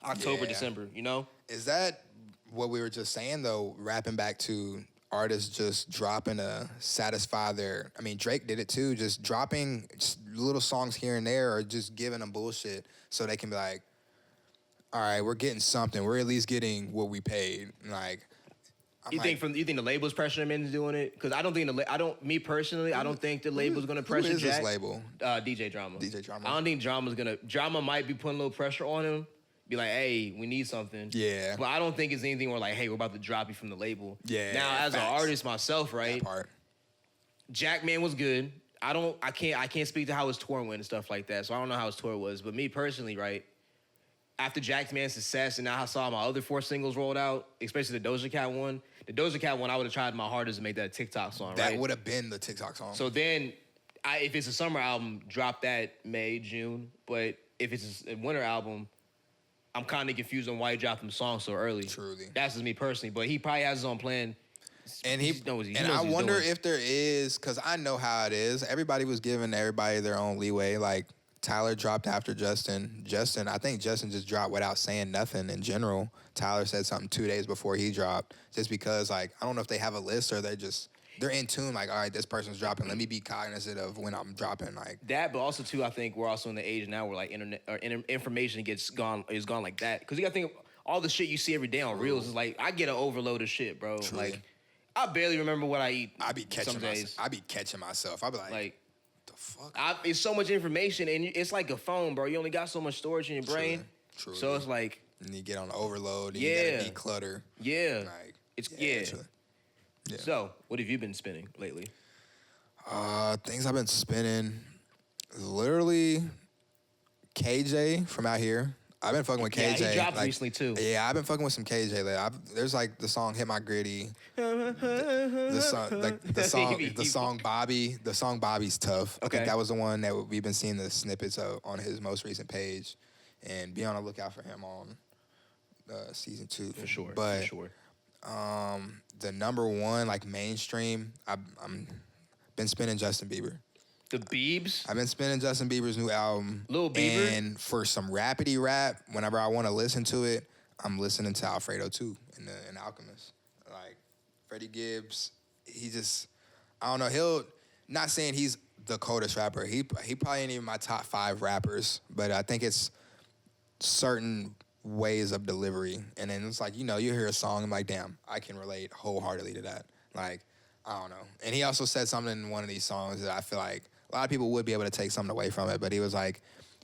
B: October, December. You know?
A: Is that what we were just saying though? Rapping back to artists just dropping to satisfy their. I mean, Drake did it too. Just dropping just little songs here and there, or just giving them bullshit so they can be like, all right, we're getting something. We're at least getting what we paid. Like,
B: You think the label's pressuring him into doing it? Because I don't think me personally, I don't think the label's gonna pressure
A: Who is
B: Jack.
A: this label?
B: DJ Drama.
A: DJ Drama.
B: I don't think Drama might be putting a little pressure on him. Be like, hey, we need something.
A: Yeah.
B: But I don't think it's anything where like, hey, we're about to drop you from the label.
A: Yeah.
B: Now, as an artist myself, right?
A: That part.
B: Jackman was good. I can't speak to how his tour went and stuff like that. So I don't know how his tour was. But me personally, right? After Jackman's success and now I saw my other 4 singles rolled out, especially the Doja Cat one. The Doja Cat one, I would have tried my hardest to make that a TikTok song, right?
A: That would have been the TikTok song.
B: So then, if it's a summer album, drop that May, June. But if it's a winter album, I'm kind of confused on why he dropped them songs so early.
A: Truly.
B: That's just me personally. But he probably has his own plan.
A: And
B: I
A: wonder if there is, because I know how it is. Everybody was giving everybody their own leeway. Like, Tyler dropped after Justin. I think Justin just dropped without saying nothing in general. Tyler said something 2 days before he dropped, just because, like, I don't know if they have a list or they're in tune, like, all right, this person's dropping. Let me be cognizant of when I'm dropping, like
B: that. But also too, I think we're also in the age now where like internet or information is gone like that. Because you got to think all the shit you see every day on Reels is like I get an overload of shit, bro.
A: Truly.
B: Like I barely remember what I eat.
A: I be catching
B: some days.
A: I be catching myself. I be like the fuck.
B: It's so much information and it's like a phone, bro. You only got so much storage in your brain.
A: Truly.
B: So it's like
A: and you get on overload. And you gotta declutter.
B: Yeah.
A: Like
B: it's
A: Yeah.
B: So, what have you been spinning lately?
A: Things I've been spinning, literally, KJ from out here. I've been fucking with KJ.
B: Yeah, he dropped recently too.
A: Yeah, I've been fucking with some KJ lately. There's like the song "Hit My Gritty," the song "Bobby." The song "Bobby's" tough. I think that was the one that we've been seeing the snippets of on his most recent page, and be on the lookout for him on season 2
B: for sure.
A: But
B: for sure.
A: The number one, like mainstream, I'm been spinning Justin Bieber.
B: The Biebs?
A: I've been spinning Justin Bieber's new album.
B: Lil Bieber?
A: And for some rapidy rap, whenever I want to listen to it, I'm listening to Alfredo too in Alchemist. Like Freddie Gibbs, he just, I don't know, not saying he's the coldest rapper. He probably ain't even my top 5 rappers, but I think it's certain ways of delivery. And then it's like, you hear a song, I'm like, damn, I can relate wholeheartedly to that. Like, I don't know. And he also said something in one of these songs that I feel like a lot of people would be able to take something away from it, but he was like,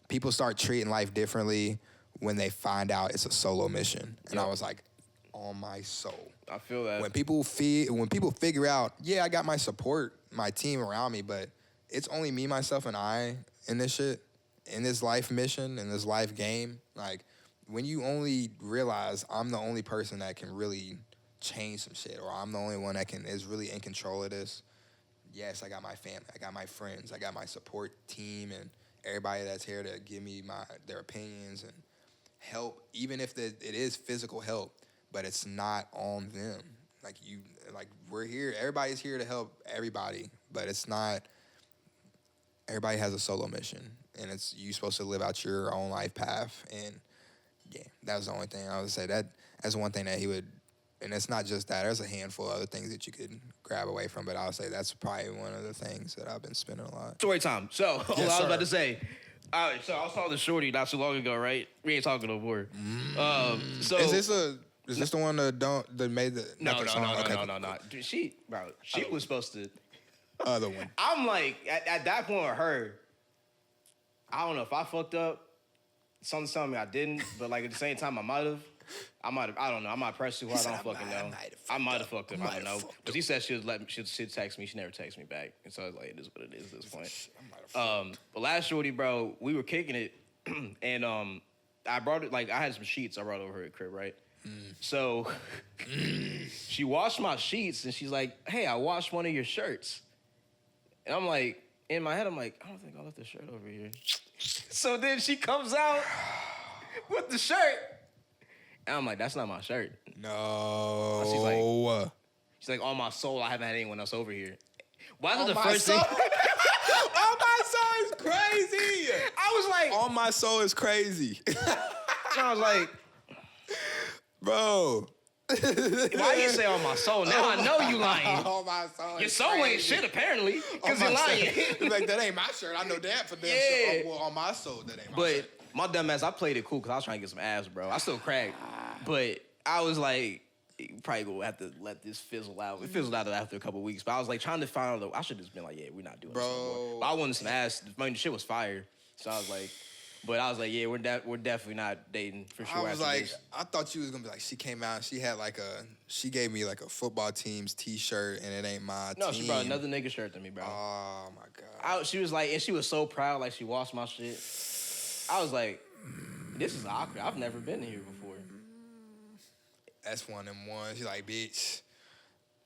A: people start treating life differently when they find out it's a solo mission. And I was like, on my soul.
B: I feel that.
A: When people figure out, I got my support, my team around me, but it's only me, myself, and I in this shit, in this life mission, in this life game. Like, when you only realize I'm the only person that can really change some shit, or I'm the only one that is really in control of this. Yes, I got my family, I got my friends, I got my support team, and everybody that's here to give me their opinions and help, even if it is physical help, but it's not on them. We're here, everybody's here to help everybody, but it's not, everybody has a solo mission, and it's you supposed to live out your own life path, and that was the only thing I would say. That's one thing that he would. And it's not just that. There's a handful of other things that you could grab away from, but I would say that's probably one of the things that I've been spending a lot.
B: Story time. So, what I was about to say. All right, so I was talking to Shorty not too long ago, right? We ain't talking no more. So
A: is this the one that made the
B: No. Dude, she was supposed to.
A: Other one.
B: I'm like at that point with her. I don't know if I fucked up. Something's telling me I didn't, but like at the same time I might have. I don't know. I might press too hard. I don't fucking know. I might have fucked up. I don't know. But she said she'd text me. She never texted me back. And so I was like, it is what it is at this point. But last shorty, bro, we were kicking it. And I brought it, like, I had some sheets I brought over her at crib, right? So she washed my sheets and she's like, hey, I washed one of your shirts. And I'm like, in my head, I'm like, I don't think I left the shirt over here. So then she comes out with the shirt. And I'm like, that's not my shirt.
A: No.
B: She's like, on my soul, I haven't had anyone else over here. Why is it the first thing?
A: On my soul is crazy.
B: I was like,
A: on my soul is crazy.
B: And I was like,
A: bro.
B: Why you say on my soul? Now I know you lying.
A: On my soul.
B: Your soul ain't shit apparently, because you're lying.
A: Like, that ain't my shirt. I know that for them.
B: Yeah.
A: So, well, on my soul, that ain't my shirt.
B: But my dumb ass, I played it cool because I was trying to get some abs, bro. I still cracked. But I was like, you probably gonna have to let this fizzle out. It fizzled out after a couple of weeks, but I was like trying to find out. I should have just been like, yeah, we're not doing this anymore. But I wanted some ass. I mean, the shit was fire. So I was like, yeah, we're definitely not dating for sure.
A: I was like, I thought you was gonna be like, she came out and she had like she gave me like a football team's t-shirt and it ain't my team.
B: No, she brought another nigga shirt to me, bro.
A: Oh my God.
B: She was like, and she was so proud, like she washed my shit. I was like, this is awkward. I've never been here before.
A: That's one of them ones. She's like, bitch.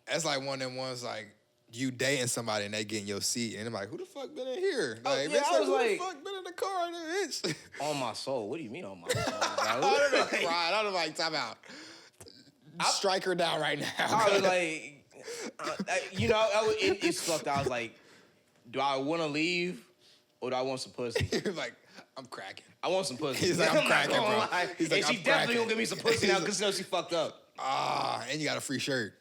A: That's like one of them ones like you dating somebody and they get in your seat and I'm like, who the fuck been in here? Like,
B: yeah, I was
A: who the fuck been in the car? Bitch.
B: On my soul. What do you mean on my soul?
A: I would have been crying. I would have like, time out. Strike her down right now.
B: I was like, it's fucked. I was like, do I want to leave or do I want some pussy?
A: You're like, I'm cracking.
B: I want some pussy.
A: He's like, I'm cracking, bro.
B: He's like, she definitely gonna give me some pussy now because she fucked up.
A: And you got a free shirt.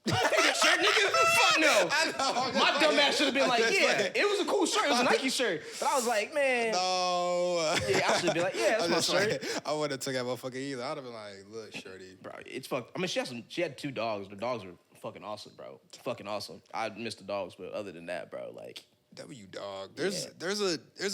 B: Shirt, nigga? Fuck no.
A: I know.
B: My dumb ass should have been like, yeah, it was a cool shirt. It was a Nike shirt. But I was like, man.
A: No.
B: Yeah, I should be like, yeah, that's my shirt.
A: Like, I wouldn't have took that motherfucker either. I'd have been like, look, shorty.
B: Bro, it's fucked. I mean, she had 2 dogs. The dogs were fucking awesome, bro. Fucking awesome. I missed the dogs, but other than that, bro, like.
A: Dog. There's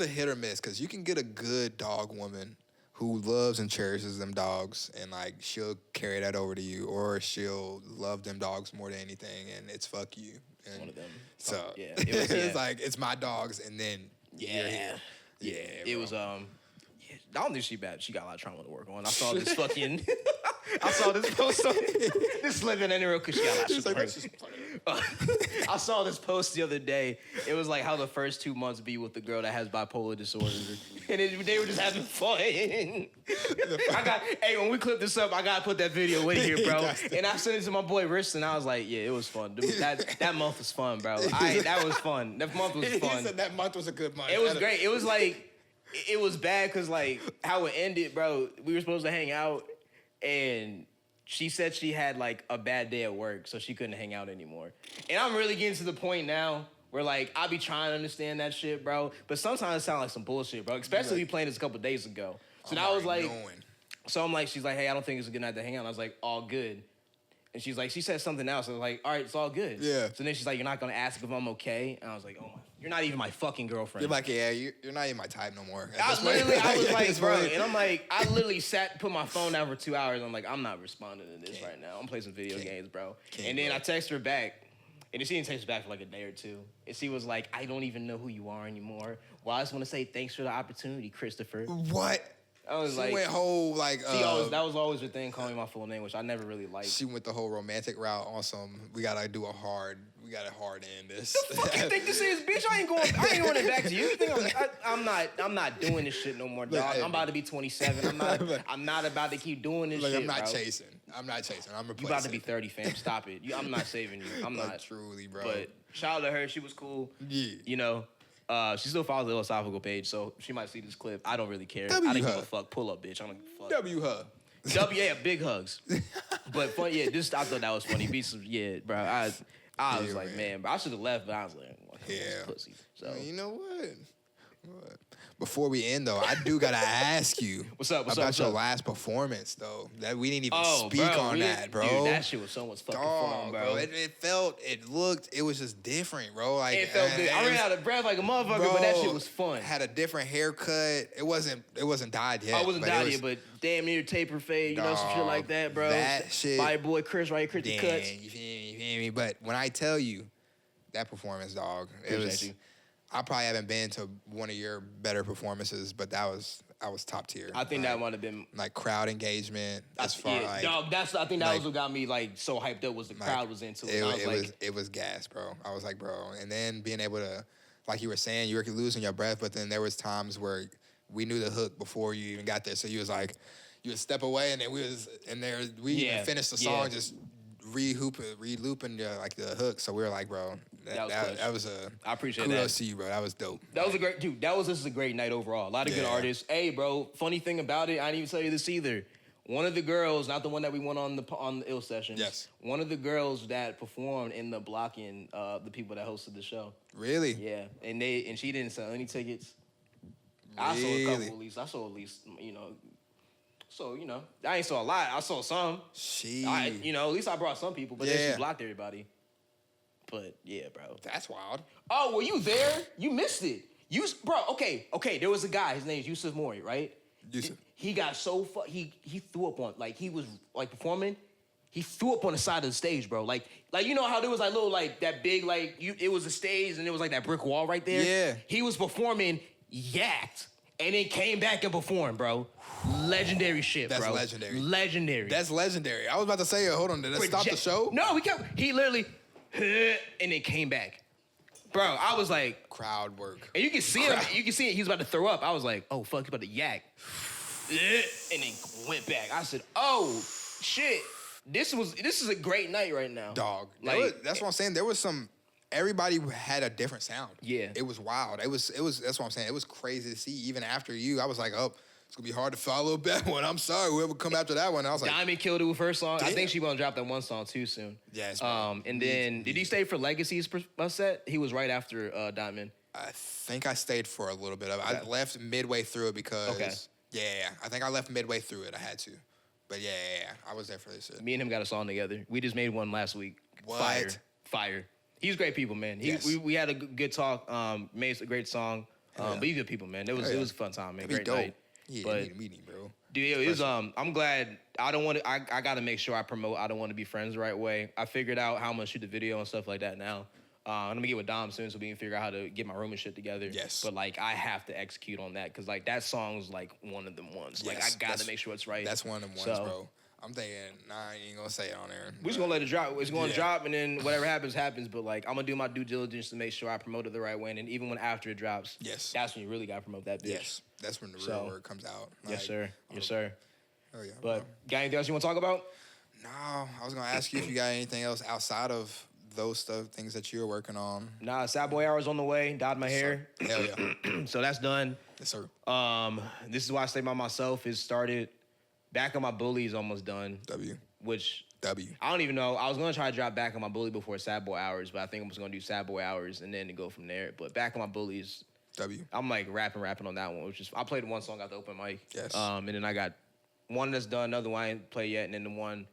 A: a hit or miss because you can get a good dog woman who loves and cherishes them dogs and like she'll carry that over to you or she'll love them dogs more than anything and it's fuck you. And
B: one of them.
A: So
B: yeah,
A: it's like it's my dogs and then
B: it was I don't think she bad. She got a lot of trauma to work on. I saw this fucking. I saw this post on this living in real because she got a lot of shit. I saw this post the other day. It was like how the first 2 months be with the girl that has bipolar disorder, and they were just having fun. When we clip this up, I gotta put that video in here, bro. And I sent it to my boy Rich, and I was like, yeah, it was fun. Dude, that month was fun, bro. That was fun. That month was fun.
A: He said that month was a good month.
B: It was great. It was like. It was bad because, like, how it ended, bro, we were supposed to hang out, and she said she had, like, a bad day at work, so she couldn't hang out anymore. And I'm really getting to the point now where, like, I be trying to understand that shit, bro, but sometimes it sounds like some bullshit, bro, especially we playing this a couple days ago. So now I was like, so I'm like, she's like, hey, I don't think it's a good night to hang out. And I was like, all good. And she's like, she said something else. I was like, all right, it's all good.
A: Yeah.
B: So then she's like, you're not going to ask if I'm okay? And I was like, oh, my. You're not even my fucking girlfriend.
A: You're like, yeah, you're not even my type no more.
B: I was like, bro, and I'm like, I literally put my phone down for 2 hours. I'm like, I'm not responding to this right now. I'm playing some video games, bro. And then I text her back, and she didn't text back for like a day or two. And she was like, I don't even know who you are anymore. Well, I just want to say thanks for the opportunity, Christopher.
A: What?
B: I was
A: she went whole like.
B: That was always her thing, calling me my full name, which I never really liked.
A: She went the whole romantic route on some. We gotta hard end this.
B: The fuck you think this is, bitch? I ain't going it back to you. You think I'm not doing this shit no more, dog. I'm about to be 27. I'm not about to keep doing this shit.
A: I'm not chasing. I'm replacing.
B: You about to be 30, fam. Stop it. I'm not saving you. I'm not.
A: Truly, bro.
B: But shout out to her. She was cool.
A: Yeah.
B: You know. She still follows the Illosophical page, so she might see this clip. I don't really care. I don't give a fuck. Pull up, bitch. I don't give a fuck.
A: W her.
B: Yeah, big hugs. But fun, yeah. I thought that was funny. Bro. I was like, man, bro, I should have left, but I was like, pussy. So
A: you know what? Before we end though, I do gotta ask you
B: what's up
A: about your last performance though. That we didn't even speak on that, bro.
B: Dude, that shit was so much fucking fun, bro.
A: It was just different, bro. Like
B: it felt good. I ran out of breath like a motherfucker, bro, but that shit was fun.
A: Had a different haircut. It wasn't dyed yet.
B: I wasn't dyed yet, but damn near taper fade, some shit like that, bro.
A: That shit.
B: My boy Chris, right? Chris the cuts.
A: You feel me? But when I tell you that performance, dog,
B: Appreciate you.
A: I probably haven't been to one of your better performances, but I was top tier.
B: I think that might have been
A: like crowd engagement.
B: I think that was what got me like so hyped up was the crowd was into it.
A: It was gas, bro. I was like, bro, and then being able to, like you were saying, you were losing your breath, but then there was times where we knew the hook before you even got there, so you would step away, and then we even finished the song just re-looping the hook. So we were like, bro, that was
B: I appreciate
A: kudos to you, bro. That was dope.
B: That was a great dude. This is a great night overall. A lot of good artists. Hey, bro. Funny thing about it, I didn't even tell you this either. One of the girls, not the one that we went on the Ill sessions. Yes. One of the girls that performed in the blocking, the people that hosted the show.
A: Really?
B: Yeah, and she didn't sell any tickets. Really? I saw a couple at least. I saw at least So, I ain't saw a lot. I saw some. At least I brought some people, but then she blocked everybody. But, yeah, bro.
A: That's wild.
B: Oh, were you there? You missed it. Bro, okay, there was a guy. His name's Yusuf Mori, right?
A: Yusuf.
B: He got so he threw up on, like, he was, like, performing. He threw up on the side of the stage, bro. Like you know how there was, like, little, like, that big, like, it was a stage and there was, like, that brick wall right there?
A: Yeah.
B: He was performing, yacked, and then came back and performed, bro. Legendary shit, bro.
A: That's legendary.
B: Legendary.
A: That's legendary. I was about to say, hold on, did that stop the show?
B: No, he literally, and then came back. Bro, I was like...
A: Crowd work.
B: And you can see him, he was about to throw up. I was like, oh, fuck, he's about to yak. And then went back. I said, oh, shit. This is a great night right now.
A: Dog.
B: Like,
A: that's what I'm saying. There was everybody had a different sound.
B: Yeah.
A: It was wild. It was, that's what I'm saying. It was crazy to see. Even after you, I was like, oh, it's going to be hard to follow that one. I'm sorry. Whoever come after that one. I was like.
B: Diamond killed it with her song. Damn. I think she going to drop that one song too soon.
A: Yes.
B: And then, did he stay for Legacy's set? He was right after Diamond.
A: I think I stayed for a little bit of it. I left midway through it because. Yeah. I think I left midway through it. I had to. But yeah, I was there for this shit.
B: Me and him got a song together. We just made one last week.
A: What?
B: Fire. He's great people, man. We had a good talk. Made a great song. But he's good people, man. It was a fun time, man. Great
A: dope.
B: night.
A: Yeah,
B: but
A: meeting, bro.
B: Dude, it was, I'm glad. I don't want to. I got to make sure I promote. I don't want to be friends the right way. I figured out how I'm gonna shoot the video and stuff like that now. I'm gonna get with Dom soon so we can figure out how to get my room and shit together.
A: Yes.
B: But like I have to execute on that because like that song's like one of them ones. Like I gotta make sure it's right.
A: That's one of them ones, bro. I'm thinking, nah, I ain't gonna say it on there.
B: We're just gonna let it drop. It's gonna drop, and then whatever happens. But like, I'm gonna do my due diligence to make sure I promote it the right way. And then even when after it drops, that's when you really gotta promote that bitch.
A: Yes, that's when the real word comes out.
B: Yes, sir. Yes, sir.
A: Oh yeah.
B: But got anything else you want to talk about?
A: No, I was gonna ask you if you got anything else outside of those things that you're working on.
B: Nah, Sad Boy Hour's on the way. Dyed my hair.
A: Hell yeah.
B: So that's done.
A: Yes, sir.
B: This is why I stay by myself. It started. Back on My Bully is almost done. I don't even know. I was gonna try to drop Back on My Bully before Sad Boy Hours, but I think I'm just gonna do Sad Boy Hours and then to go from there. But Back on My Bully is I'm like rapping on that one, which is I played one song at the open mic.
A: Yes.
B: And then I got one that's done, another one I ain't played yet, and then the one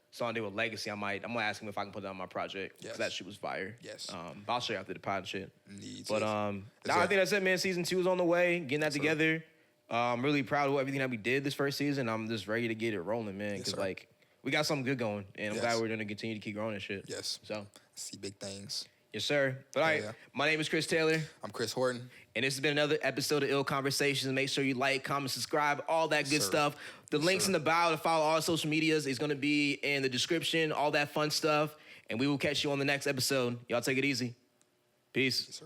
B: song I did with Legacy, I'm gonna ask him if I can put that on my project. Yes. That shit was fire.
A: Yes.
B: I'll show you after the pod and shit.
A: Needs
B: but I think that's it, man. Season 2 is on the way. Getting that together. I'm really proud of everything that we did this first season. I'm just ready to get it rolling, man. Because like we got something good going, and I'm glad we're gonna continue to keep growing and shit.
A: Yes.
B: So
A: see big things.
B: Yes, sir. But all right, my name is Chris Taylor.
A: I'm Chris Horton.
B: And this has been another episode of Illconversation. Make sure you like, comment, subscribe, all that good stuff. The links in the bio to follow all social medias is going to be in the description, all that fun stuff. And we will catch you on the next episode. Y'all take it easy. Peace.
A: Yes, sir.